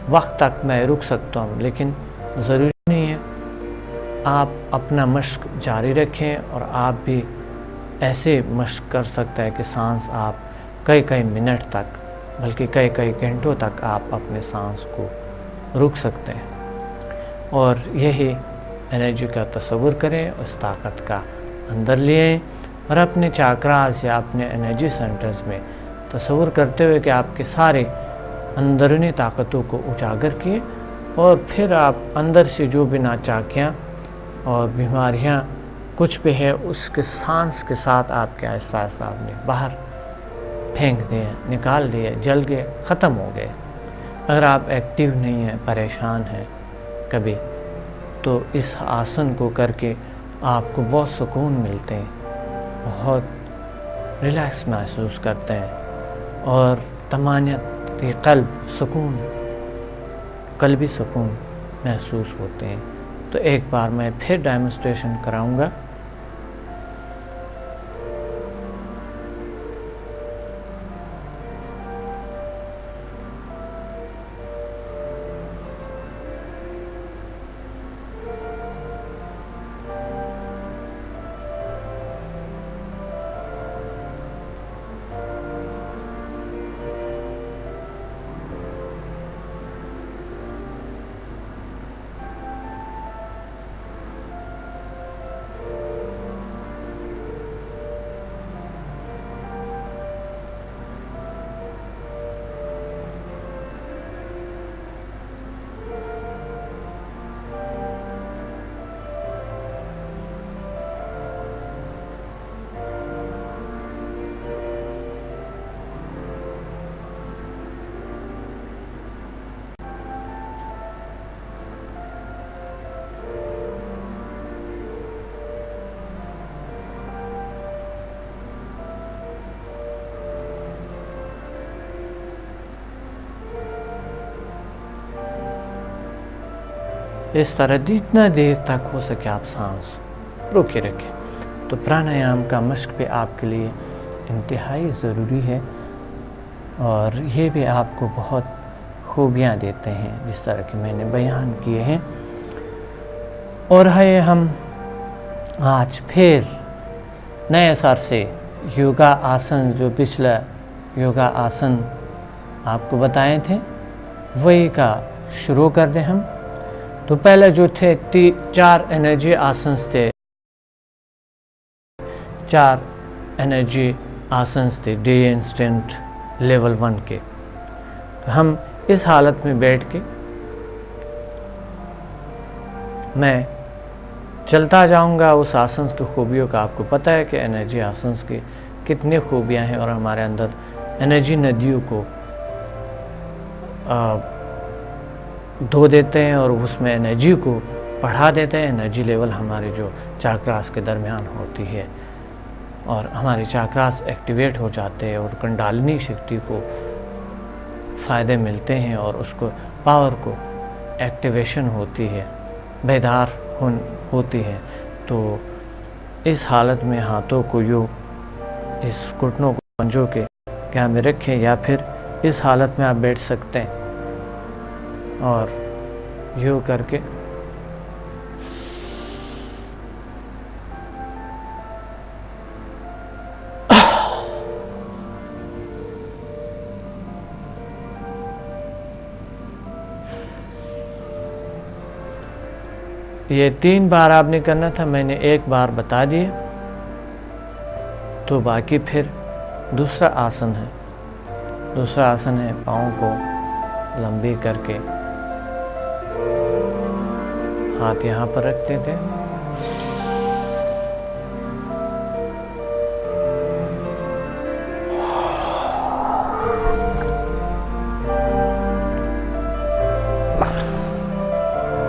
वक्त तक मैं रुक सकता हूँ, लेकिन ज़रूरी नहीं है। आप अपना मश्क जारी रखें, और आप भी ऐसे मश्क कर सकते हैं कि सांस आप कई कई मिनट तक, बल्कि कई कई घंटों तक आप अपने सांस को रुक सकते हैं। और यही एनर्जी का तसव्वुर करें, उस ताकत का अंदर ले आएं, और अपने चाक्रास या अपने एनर्जी सेंटर्स में तसव्वुर करते हुए कि आपके सारे अंदरूनी ताकतों को उजागर किए, और फिर आप अंदर से जो भी नाचाकियाँ और बीमारियाँ कुछ भी है, उसके सांस के साथ आपके आहिस्ता आहिस्ता आपने बाहर फेंक दिए, निकाल दिए, जल गए, ख़त्म हो गए। अगर आप एक्टिव नहीं हैं, परेशान हैं कभी, तो इस आसन को करके आपको बहुत सुकून मिलते हैं, बहुत रिलैक्स महसूस करते हैं, और तमानियत के क़ल्ब सुकून, क़ल्बी सुकून महसूस होते हैं। तो एक बार मैं फिर डेमोन्स्ट्रेशन कराऊंगा। इस तरह जितना देर तक हो सके आप सांस रोके रखें। तो प्राणायाम का मश्क भी आपके लिए इंतहाई ज़रूरी है। और ये भी आपको बहुत खूबियाँ देते हैं जिस तरह की मैंने बयान किए हैं। और है हम आज फिर नए असर से योगा आसन, जो पिछला योगा आसन आपको बताए थे वही का शुरू कर दें हम। तो पहले जो थे 4 एनर्जी आसन्स थे, 4 एनर्जी आसन्स थे डे इंस्टेंट लेवल 1 के। तो हम इस हालत में बैठ के मैं चलता जाऊंगा उस आसन की खूबियों का। आपको पता है कि एनर्जी आसन्स की कितनी खूबियां हैं और हमारे अंदर एनर्जी नदियों को धो देते हैं और उसमें एनर्जी को बढ़ा देते हैं। एनर्जी लेवल हमारे जो चाक्रास के दरमियान होती है और हमारे चाक्रास एक्टिवेट हो जाते हैं और कुंडलिनी शक्ति को फ़ायदे मिलते हैं और उसको पावर को एक्टिवेशन होती है, बेदार होती है। तो इस हालत में हाथों को यूँ इस घुटनों को पंजों के क्या में रखें या फिर इस हालत में आप बैठ सकते हैं और यूँ करके ये 3 बार आपने करना था, मैंने 1 बार बता दिया। तो बाकी फिर दूसरा आसन है। दूसरा आसन है पाँव को लंबी करके हाथ यहाँ पर रखते थे,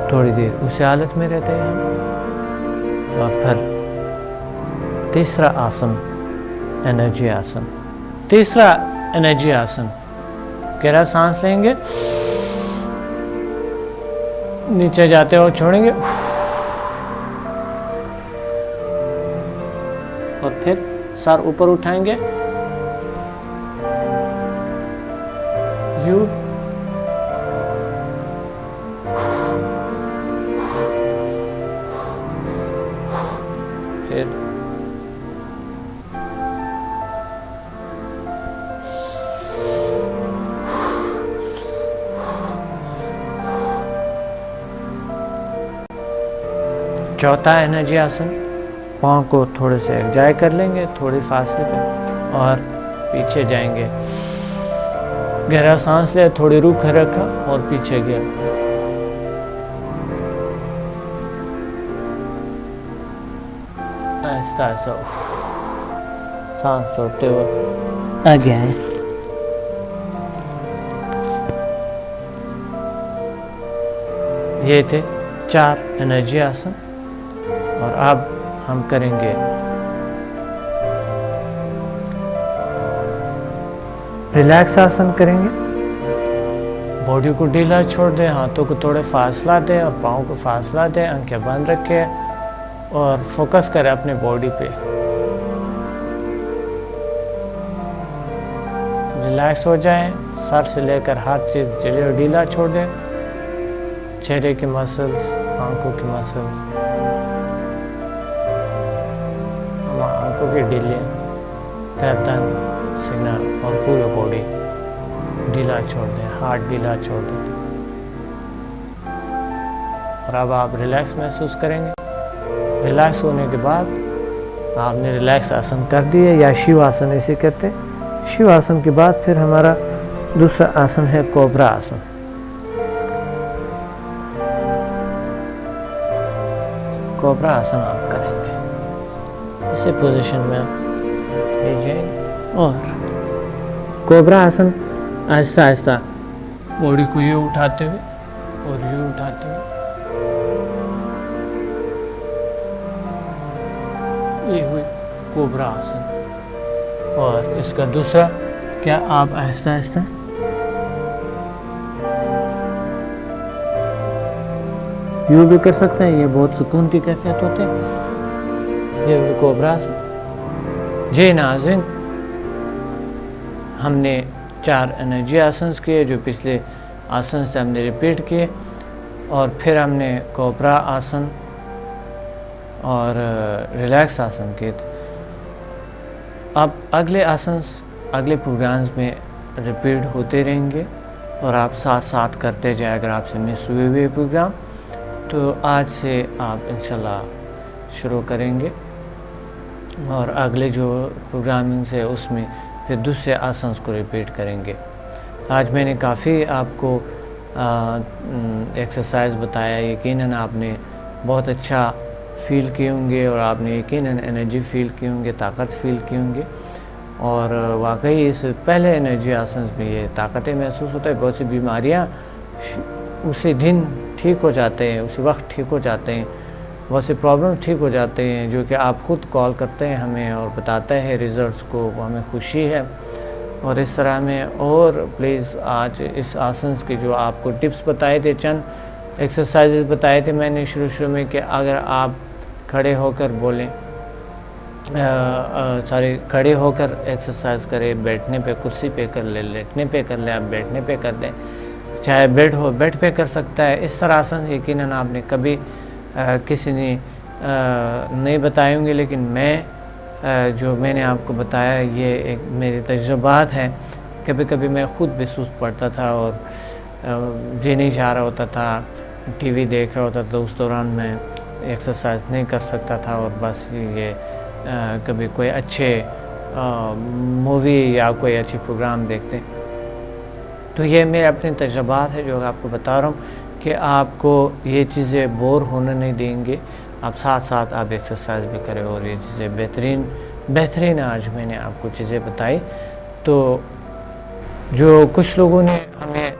थोड़ी देर उस हालत में रहते हैं हम। और फिर तीसरा आसन एनर्जी आसन। तीसरा एनर्जी आसन, गहरा सांस लेंगे, नीचे जाते और छोड़ेंगे और फिर सर ऊपर उठाएंगे, यू फिर चौथा एनर्जी आसन। पाँव को थोड़े से एग्जाय कर लेंगे थोड़ी फासले पे और पीछे जाएंगे। गहरा सांस लिया, थोड़ी रूख रखा और पीछे गया। ऐसा ऐसा सांस छोड़ते हुए आगे आए। ये थे 4 एनर्जी आसन। और अब हम करेंगे रिलैक्स आसन करेंगे। बॉडी को ढीला छोड़ दें, हाथों को थोड़े फासला दें और पाँव को फासला दें, आंखें बंद रखें और फोकस करें अपने बॉडी पे। रिलैक्स हो जाएं, सर से लेकर हाथ से ढीला छोड़ दें। चेहरे की मसल्स, आंखों की मसल्स, आंखों की ढीले, गर्दन, सीना और पूरी बॉडी ढीला छोड़ दें, हाथ ढीला छोड़ दें। और अब आप रिलैक्स महसूस करेंगे। रिलैक्स होने के बाद आपने रिलैक्स आसन कर दिए या शिव आसन इसे कहते हैं। शिव आसन के बाद फिर हमारा दूसरा आसन है कोबरा आसन। कोबरा आसन आप करेंगे, इसी पोजीशन में आप जाएंगे और कोबरा आसन आहिस्ता आहिस्ता बॉडी को यूँ उठाते हुए और यूँ उठाते हुए, ये हुई कोबरा आसन। और इसका दूसरा क्या आप आहिस्ता आहिस्ता यूँ भी कर सकते हैं। ये बहुत सुकून की कैफियत होती है। ये हुई कोबरा आसन। जी नाज़रीन, हमने 4 एनर्जी आसन्स किए जो पिछले आसन से हमने रिपीट किए, और फिर हमने कोबरा आसन और रिलैक्स आसन किए थे। अब अगले आसन अगले प्रोग्राम्स में रिपीट होते रहेंगे और आप साथ साथ करते जाए। अगर आपसे मिस हुए प्रोग्राम तो आज से आप इंशाल्लाह शुरू करेंगे, और अगले जो प्रोग्रामिंग है उसमें फिर दूसरे आसन को रिपीट करेंगे। आज मैंने काफ़ी आपको एक्सरसाइज बताया, यकीनन आपने बहुत अच्छा फील किए होंगे और आपने यकीनन एनर्जी फील की होंगे, ताकत फील की होंगे, और वाकई इस पहले एनर्जी आसन में ये ताकतें महसूस होता है। बहुत सी बीमारियाँ उसी दिन ठीक हो जाते हैं, उसी वक्त ठीक हो जाते हैं, बहुत से प्रॉब्लम ठीक हो जाते हैं, जो कि आप ख़ुद कॉल करते हैं हमें और बताते हैं रिज़ल्ट्स को, वो हमें खुशी है। और इस तरह में और प्लीज़ आज इस आसन के जो आपको टिप्स बताए थे, चंद एक्सरसाइजेज बताए थे मैंने शुरू में, कि अगर आप खड़े होकर बोलें, खड़े होकर एक्सरसाइज करें, बैठने पे कुर्सी पे कर ले, लेटने पे कर ले, आप बैठने पे कर दें, चाहे बेड हो बेड पे कर सकता है। इस तरह आसन यकीनन आपने कभी किसी ने नहीं बताए होंगे, लेकिन मैं जो मैंने आपको बताया ये एक मेरे तजुर्बात हैं। कभी कभी मैं ख़ुद भी सुस्त पड़ता था और जी नहीं चाह रहा होता था, टीवी देख रहा होता था, तो उस दौरान मैं एक्सरसाइज नहीं कर सकता था, और बस ये कभी कोई अच्छे मूवी या कोई अच्छे प्रोग्राम देखते। तो ये मेरे अपने तजुर्बात है जो आपको बता रहा हूँ कि आपको ये चीज़ें बोर होने नहीं देंगे। आप साथ साथ आप एक्सरसाइज भी करें, और ये चीज़ें बेहतरीन आज मैंने आपको चीज़ें बताई। तो जो कुछ लोगों ने हमें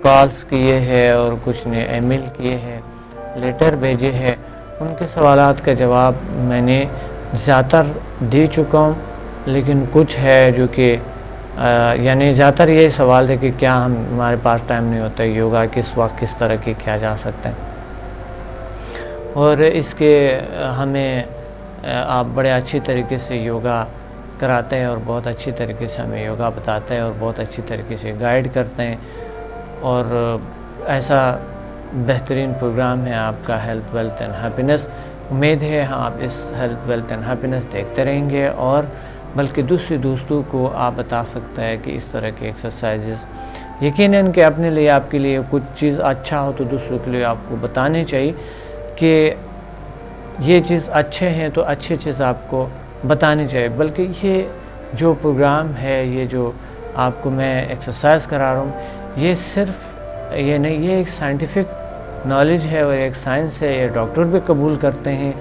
कॉल्स किए हैं और कुछ ने ईमेल किए हैं, लेटर भेजे हैं, उनके सवालात का जवाब मैंने ज़्यादातर दे चुका हूँ, लेकिन कुछ है जो कि यानी ज़्यादातर ये सवाल है कि क्या हमारे पास टाइम नहीं होता है, योगा किस वक्त किस तरह की किया जा सकता है, और इसके हमें आप बड़े अच्छी तरीके से योगा कराते हैं और बहुत अच्छी तरीके से हमें योगा बताते हैं और बहुत अच्छी तरीके से गाइड करते हैं। और ऐसा बेहतरीन प्रोग्राम है आपका हेल्थ वेल्थ एंड हैप्पीनेस। उम्मीद है आप इस हेल्थ वेल्थ एंड हैप्पीनेस देखते रहेंगे, और बल्कि दूसरे दोस्तों को आप बता सकते हैं कि इस तरह के एक्सरसाइजेस यकीनन कि अपने लिए आपके लिए कुछ चीज़ अच्छा हो तो दूसरों के लिए आपको बतानी चाहिए कि ये चीज़ अच्छे हैं, तो अच्छी चीज़ आपको बतानी चाहिए। बल्कि ये जो प्रोग्राम है, ये जो आपको मैं एक्सरसाइज करा रहा हूँ, ये सिर्फ ये नहीं, ये एक साइंटिफिक नॉलेज है और एक साइंस है। ये डॉक्टर भी कबूल करते हैं,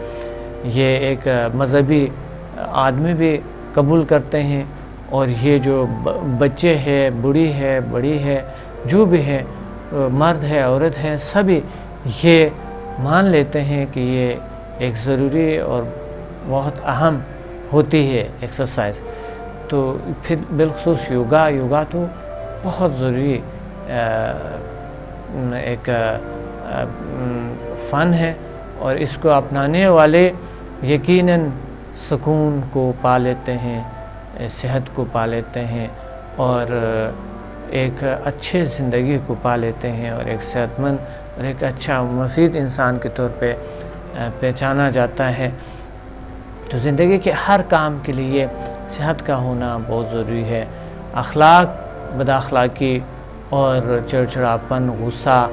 ये एक मज़हबी आदमी भी कबूल करते हैं, और ये जो बच्चे हैं, बूढ़ी है, बड़ी है, जो भी है, मर्द है, औरत है, सभी ये मान लेते हैं कि ये एक ज़रूरी और बहुत अहम होती है एक्सरसाइज। तो फिर बिलखुसूस योगा तो बहुत ज़रूरी एक फ़न है, और इसको अपनाने वाले यकीनन सुकून को पा लेते हैं, सेहत को पा लेते हैं, और एक अच्छे ज़िंदगी को पा लेते हैं, और एक सेहतमंद और एक अच्छा मुफीद इंसान के तौर पे पहचाना जाता है। तो ज़िंदगी के हर काम के लिए सेहत का होना बहुत ज़रूरी है। अखलाक, बदअखलाकी और चिड़चिड़ापन, गुस्सा,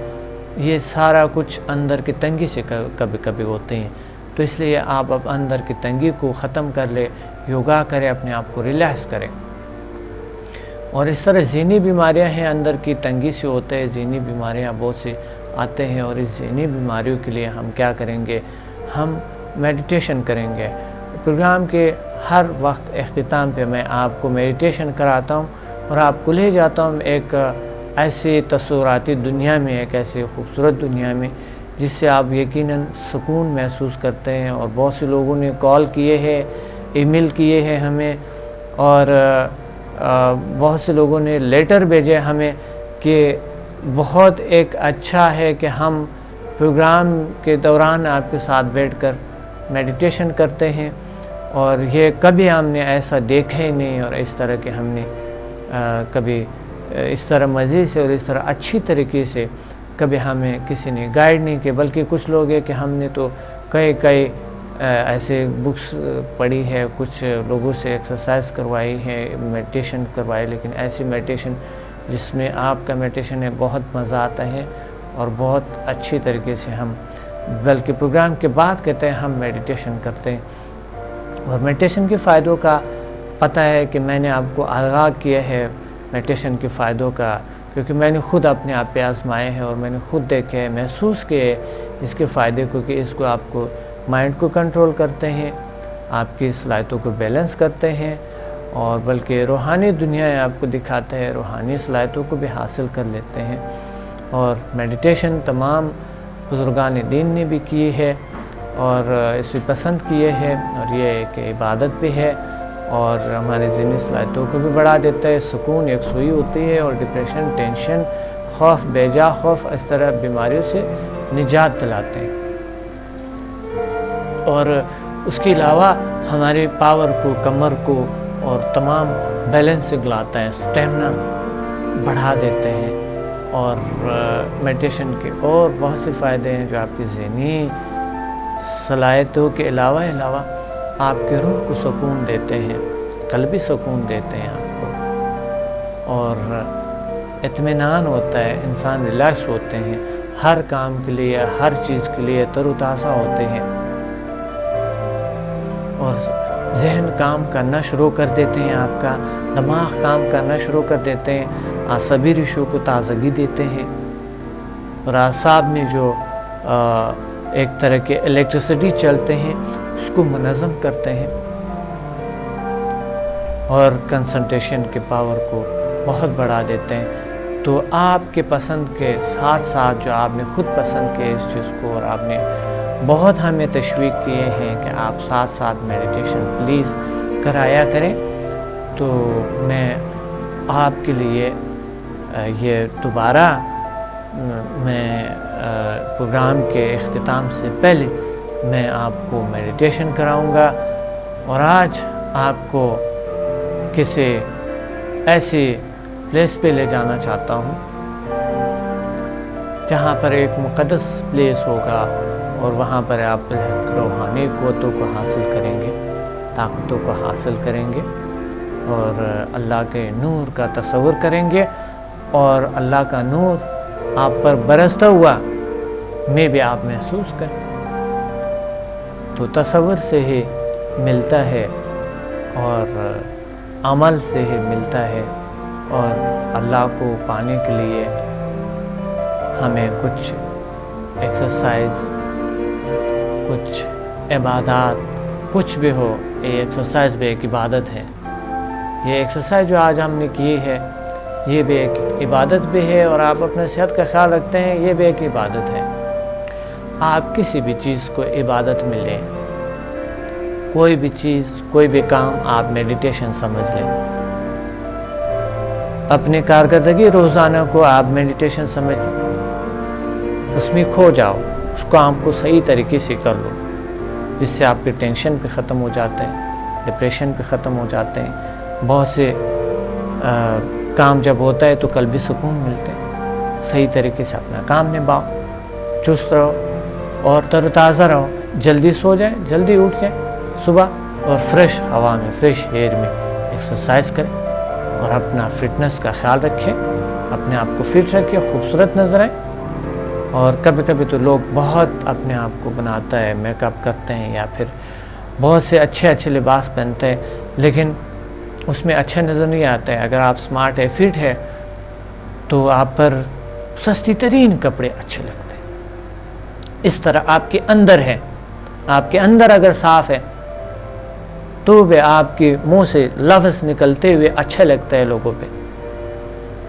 ये सारा कुछ अंदर की तंगी से कभी कभी होते हैं। तो इसलिए आप अब अंदर की तंगी को ख़त्म कर ले, योगा करें, अपने आप को रिलैक्स करें। और इस तरह ज़हनी बीमारियां हैं, अंदर की तंगी से होते हैं, ज़हनी बीमारियां बहुत सी आते हैं, और इस ज़हनी बीमारियों के लिए हम क्या करेंगे, हम मेडिटेशन करेंगे। प्रोग्राम के हर वक्त अख्तिताम पे मैं आपको मेडिटेशन कराता हूँ और आपको ले जाता हूँ एक ऐसी तस्वुराती दुनिया में, एक ऐसी खूबसूरत दुनिया में जिससे आप यकीनन सुकून महसूस करते हैं। और बहुत से लोगों ने कॉल किए हैं, ईमेल किए हैं हमें, और बहुत से लोगों ने लेटर भेजे हमें कि बहुत एक अच्छा है कि हम प्रोग्राम के दौरान आपके साथ बैठकर मेडिटेशन करते हैं, और ये कभी हमने ऐसा देखा ही नहीं, और इस तरह के हमने कभी इस तरह मज़े से और इस तरह अच्छी तरीके से कभी हमें किसी ने गाइड नहीं किया, बल्कि कुछ लोग हैं कि हमने तो कई ऐसे बुक्स पढ़ी है, कुछ लोगों से एक्सरसाइज करवाई है, मेडिटेशन करवाई, लेकिन ऐसी मेडिटेशन जिसमें आपका मेडिटेशन है बहुत मज़ा आता है और बहुत अच्छी तरीके से हम, बल्कि प्रोग्राम के बाद कहते हैं हम मेडिटेशन करते हैं। और मेडिटेशन के फ़ायदों का पता है कि मैंने आपको आगाह किया है मेडिटेशन के फ़ायदों का, क्योंकि मैंने खुद अपने आप पे आजमाए हैं और मैंने खुद देखे हैं, महसूस किए इसके फ़ायदे को, कि इसको आपको माइंड को कंट्रोल करते हैं, आपकी सलाहियतों को बैलेंस करते हैं, और बल्कि रूहानी दुनिया आपको दिखाते हैं, रूहानी सलाहियतों को भी हासिल कर लेते हैं। और मेडिटेशन तमाम बुज़ुर्गान दीन ने भी की है और इसे पसंद किए हैं, और ये एक इबादत भी है और हमारे ज़हनी सलाहियतों को भी बढ़ा देता है। सुकून, एक सुई होती है, और डिप्रेशन, टेंशन, खौफ, बेजा खौफ, इस तरह बीमारियों से निजात दिलाते हैं। और उसके अलावा हमारे पावर को, कमर को और तमाम बैलेंस से लाता है, स्टेमिना बढ़ा देते हैं। और मेडिटेशन के और बहुत से फ़ायदे हैं जो आपकी ज़हनी सलाहियतों के अलावा आपके रूह को सुकून देते हैं, क़ल्बी सुकून देते हैं आपको, और इत्मीनान होता है, इंसान रिलैक्स होते हैं, हर काम के लिए, हर चीज़ के लिए तरोताज़ा होते हैं, और जहन काम करना शुरू कर देते हैं, आपका दिमाग काम करना शुरू कर देते हैं, आसबी रिशों को ताज़गी देते हैं, और आसाब में जो एक तरह के इलेक्ट्रिसिटी चलते हैं उसको मुनज़्ज़म करते हैं, और कंसंट्रेशन के पावर को बहुत बढ़ा देते हैं। तो आपके पसंद के साथ साथ जो आपने खुद पसंद किया इस चीज़ को, और आपने बहुत हमें तशवीक किए हैं कि आप साथ साथ मेडिटेशन प्लीज़ कराया करें, तो मैं आपके लिए ये दोबारा मैं प्रोग्राम के इख्तिताम से पहले मैं आपको मेडिटेशन कराऊंगा, और आज आपको किसी ऐसी प्लेस पे ले जाना चाहता हूँ जहाँ पर एक मुक़द्दस प्लेस होगा, और वहाँ पर आप रूहानी क़ुव्वतों को हासिल करेंगे, ताकतों को हासिल करेंगे, और अल्लाह के नूर का तसव्वुर करेंगे, और अल्लाह का नूर आप पर बरसता हुआ में भी आप महसूस करें। तो तसव्वुर से ही मिलता है और अमल से ही मिलता है, और अल्लाह को पाने के लिए हमें कुछ एक्सरसाइज, कुछ इबादत, कुछ भी हो, ये एक्सरसाइज भी एक इबादत है। ये एक्सरसाइज जो आज हमने की है ये भी एक इबादत भी है, और आप अपने सेहत का ख्याल रखते हैं ये भी एक इबादत है। आप किसी भी चीज़ को इबादत में लें, कोई भी चीज़, कोई भी काम आप मेडिटेशन समझ लें। अपनी कारकर्दगी रोज़ाना को आप मेडिटेशन समझ लें, उसमें खो जाओ, उस काम को सही तरीके से कर लो, जिससे आपके टेंशन पे ख़त्म हो जाते हैं, डिप्रेशन पे ख़त्म हो जाते हैं। बहुत से काम जब होता है तो कल्बी सुकून मिलते हैं। सही तरीके से अपना काम निभाओ, चुस्त रहो और तरोताज़ा रहो, जल्दी सो जाए, जल्दी उठ जाए सुबह, और फ्रेश हवा में, फ्रेश एयर में एक्सरसाइज करें, और अपना फिटनेस का ख्याल रखें, अपने आप को फिट रखें, खूबसूरत नज़र आए। और कभी कभी तो लोग बहुत अपने आप को बनाता है, मेकअप करते हैं, या फिर बहुत से अच्छे लिबास पहनते हैं, लेकिन उसमें अच्छा नज़र नहीं आता है। अगर आप स्मार्ट है, फिट है, तो आप पर सस्ती तरीन कपड़े अच्छे लगते हैं। इस तरह आपके अंदर है, आपके अंदर अगर साफ़ है तो भी आपके मुंह से लफ्ज़ निकलते हुए अच्छा लगता है लोगों पे,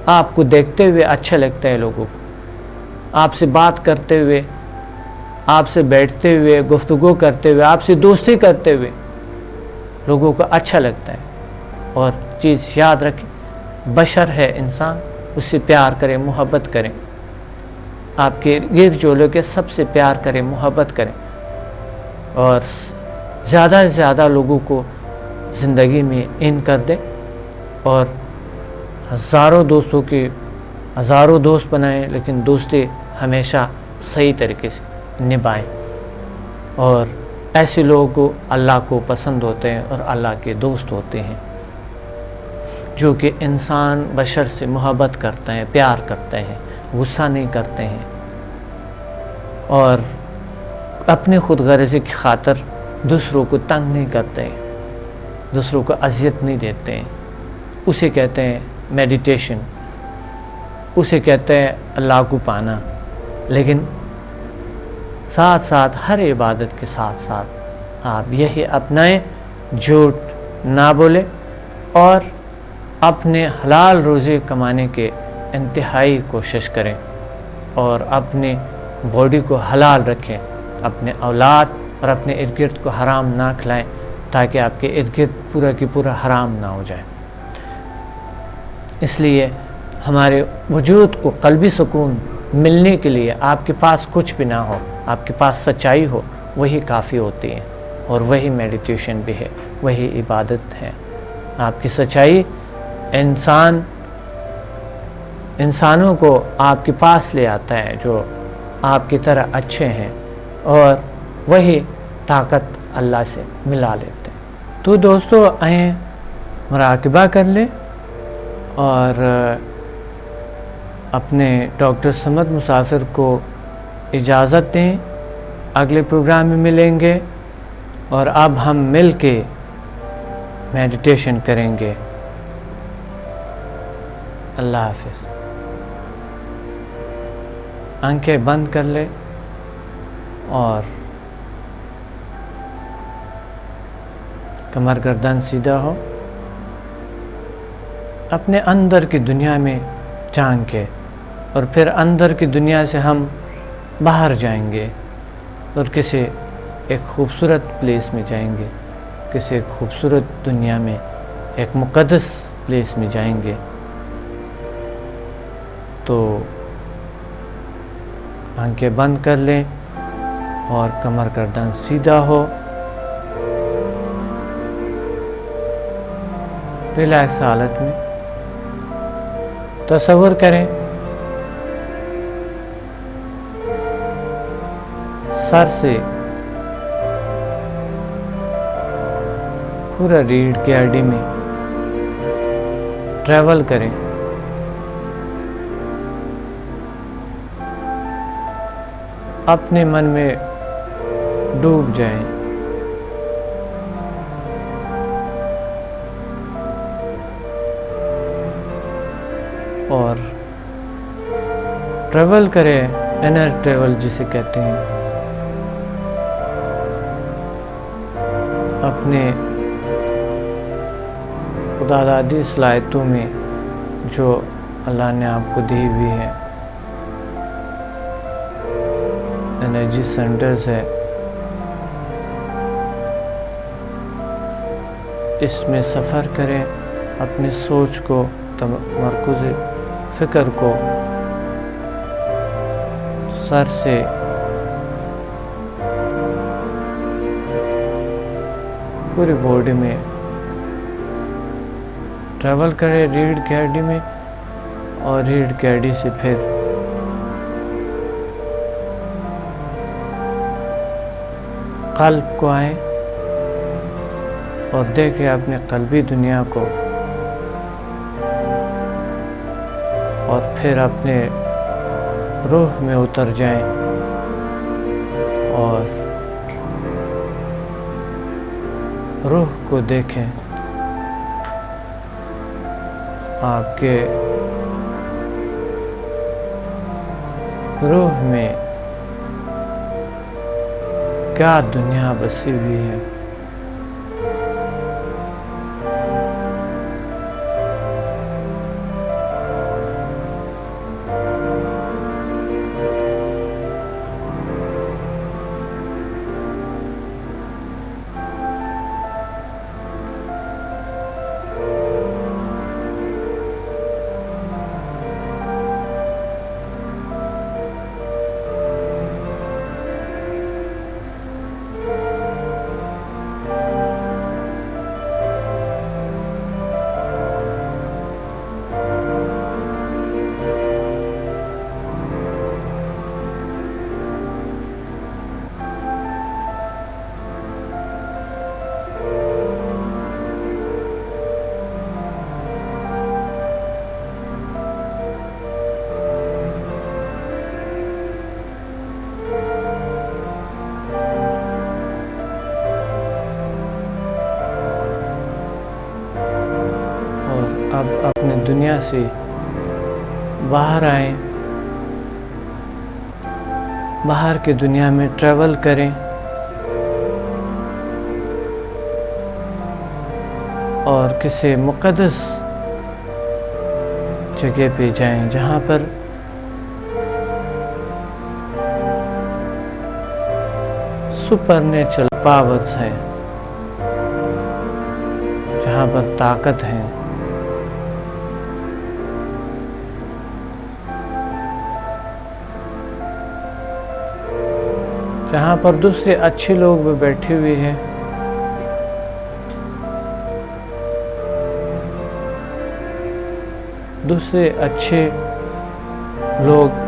आपको देखते हुए अच्छा लगता है लोगों को, आपसे बात करते हुए, आपसे बैठते हुए, गुफ्तगू करते हुए, आपसे दोस्ती करते हुए लोगों को अच्छा लगता है। और चीज़ याद रखें, बशर है इंसान, उससे प्यार करें, मोहब्बत करें, आपके गिरद जो लोग सबसे प्यार करें, मोहब्बत करें, और ज़्यादा से ज़्यादा लोगों को ज़िंदगी में इन कर दें, और हज़ारों दोस्तों के हज़ारों दोस्त बनाएं, लेकिन दोस्ती हमेशा सही तरीके से निभाएं। और ऐसे लोगों को अल्लाह को पसंद होते हैं और अल्लाह के दोस्त होते हैं, जो कि इंसान बशर से मोहब्बत करते हैं, प्यार करते हैं, गुस्सा नहीं करते हैं और अपनी खुद गर्जी की खातिर दूसरों को तंग नहीं करते हैं, दूसरों को अजियत नहीं देते हैं। उसे कहते हैं मेडिटेशन, उसे कहते हैं अल्लाह को पाना। लेकिन साथ साथ हर इबादत के साथ साथ आप यही अपनाएं, झूठ ना बोले और अपने हलाल रोज़ी कमाने के इंतहाई कोशिश करें और अपनी बॉडी को हलाल रखें, अपने औलाद और अपने इर्द गिर्द को हराम ना खिलाएं, ताकि आपके इर्द गिर्द पूरा की पूरा हराम ना हो जाए। इसलिए हमारे वजूद को क़ल्बी सुकून मिलने के लिए आपके पास कुछ भी ना हो, आपके पास सच्चाई हो, वही काफ़ी होती है और वही मेडिटेशन भी है, वही इबादत है। आपकी सच्चाई इंसानों को आपके पास ले आता है जो आपकी तरह अच्छे हैं, और वही ताकत अल्लाह से मिला लेते हैं। तो दोस्तों, आए मुराक़बा कर लें और अपने डॉक्टर समद मुसाफिर को इजाज़त दें। अगले प्रोग्राम में मिलेंगे और अब हम मिल के मेडिटेशन करेंगे। अल्लाह हाफ़िज़। आंखें बंद कर ले और कमर गर्दन सीधा हो। अपने अंदर की दुनिया में झांक के और फिर अंदर की दुनिया से हम बाहर जाएंगे और किसी एक खूबसूरत प्लेस में जाएंगे, किसी खूबसूरत दुनिया में, एक मुक़द्दस प्लेस में जाएंगे। तो आंखें बंद कर लें और कमर गर्दन सीधा हो। रिलैक्स हालत में तसव्वुर करें सर से पूरा रीढ़ की हड्डी में ट्रैवल करें। अपने मन में डूब जाएं। और ट्रैवल करें, इनर ट्रैवल जिसे कहते हैं, अपने खुदा दादी सलाहियतों में जो अल्लाह ने आपको दी हुई है, एनर्जी सेंटर्स है, इसमें सफ़र करें। अपनी सोच को, तमर्कुज़ फ़िक्र को सर से पूरी बॉडी में ट्रैवल करें, रीढ़ की हड्डी में, और रीढ़ की हड्डी से फिर क़ल्ब को आए और देखें अपने क़ल्बी दुनिया को, और फिर अपने रूह में उतर जाएं और रूह को देखें। आपके रूह में क्या दुनिया बसी हुई है। दुनिया से बाहर आएं, बाहर की दुनिया में ट्रैवल करें और किसी मुक़द्दस जगह पे जाएं जहाँ पर सुपरनेचुरल पावर्स हैं, जहाँ पर ताकत है, जहाँ पर दूसरे अच्छे लोग भी बैठे हुए हैं, दूसरे अच्छे लोग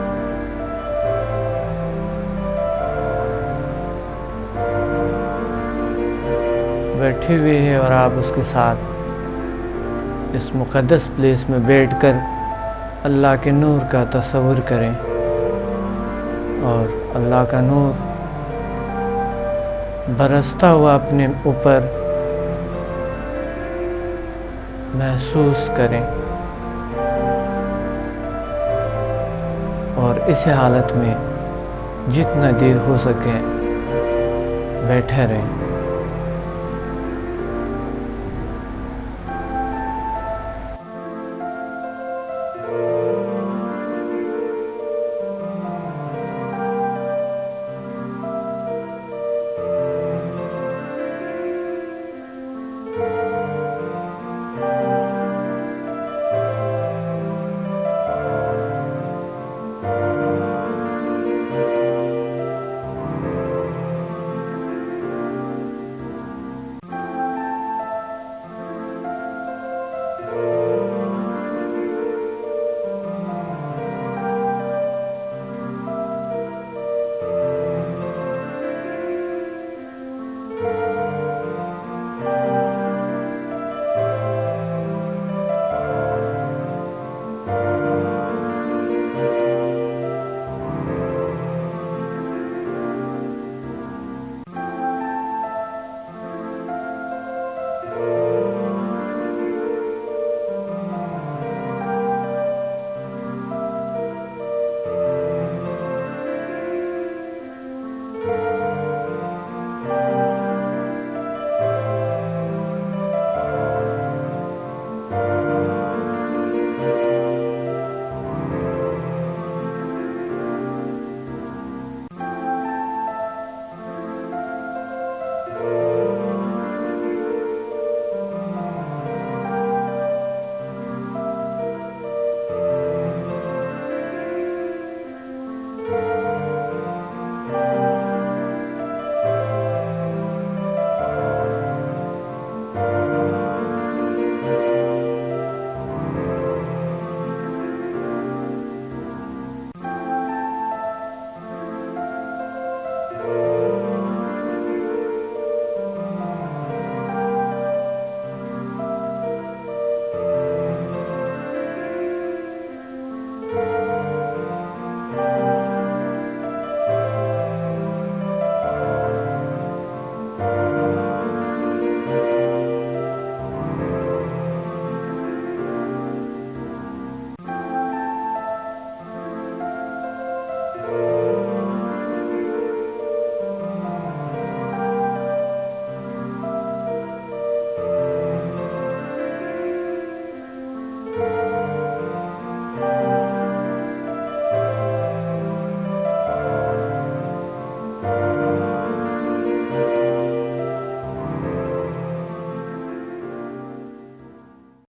बैठे हुए हैं और आप उसके साथ इस मुक़द्दस प्लेस में बैठकर अल्लाह के नूर का तसव्वुर करें और अल्लाह का नूर बरसता हुआ अपने ऊपर महसूस करें और इस हालत में जितना देर हो सके बैठे रहें।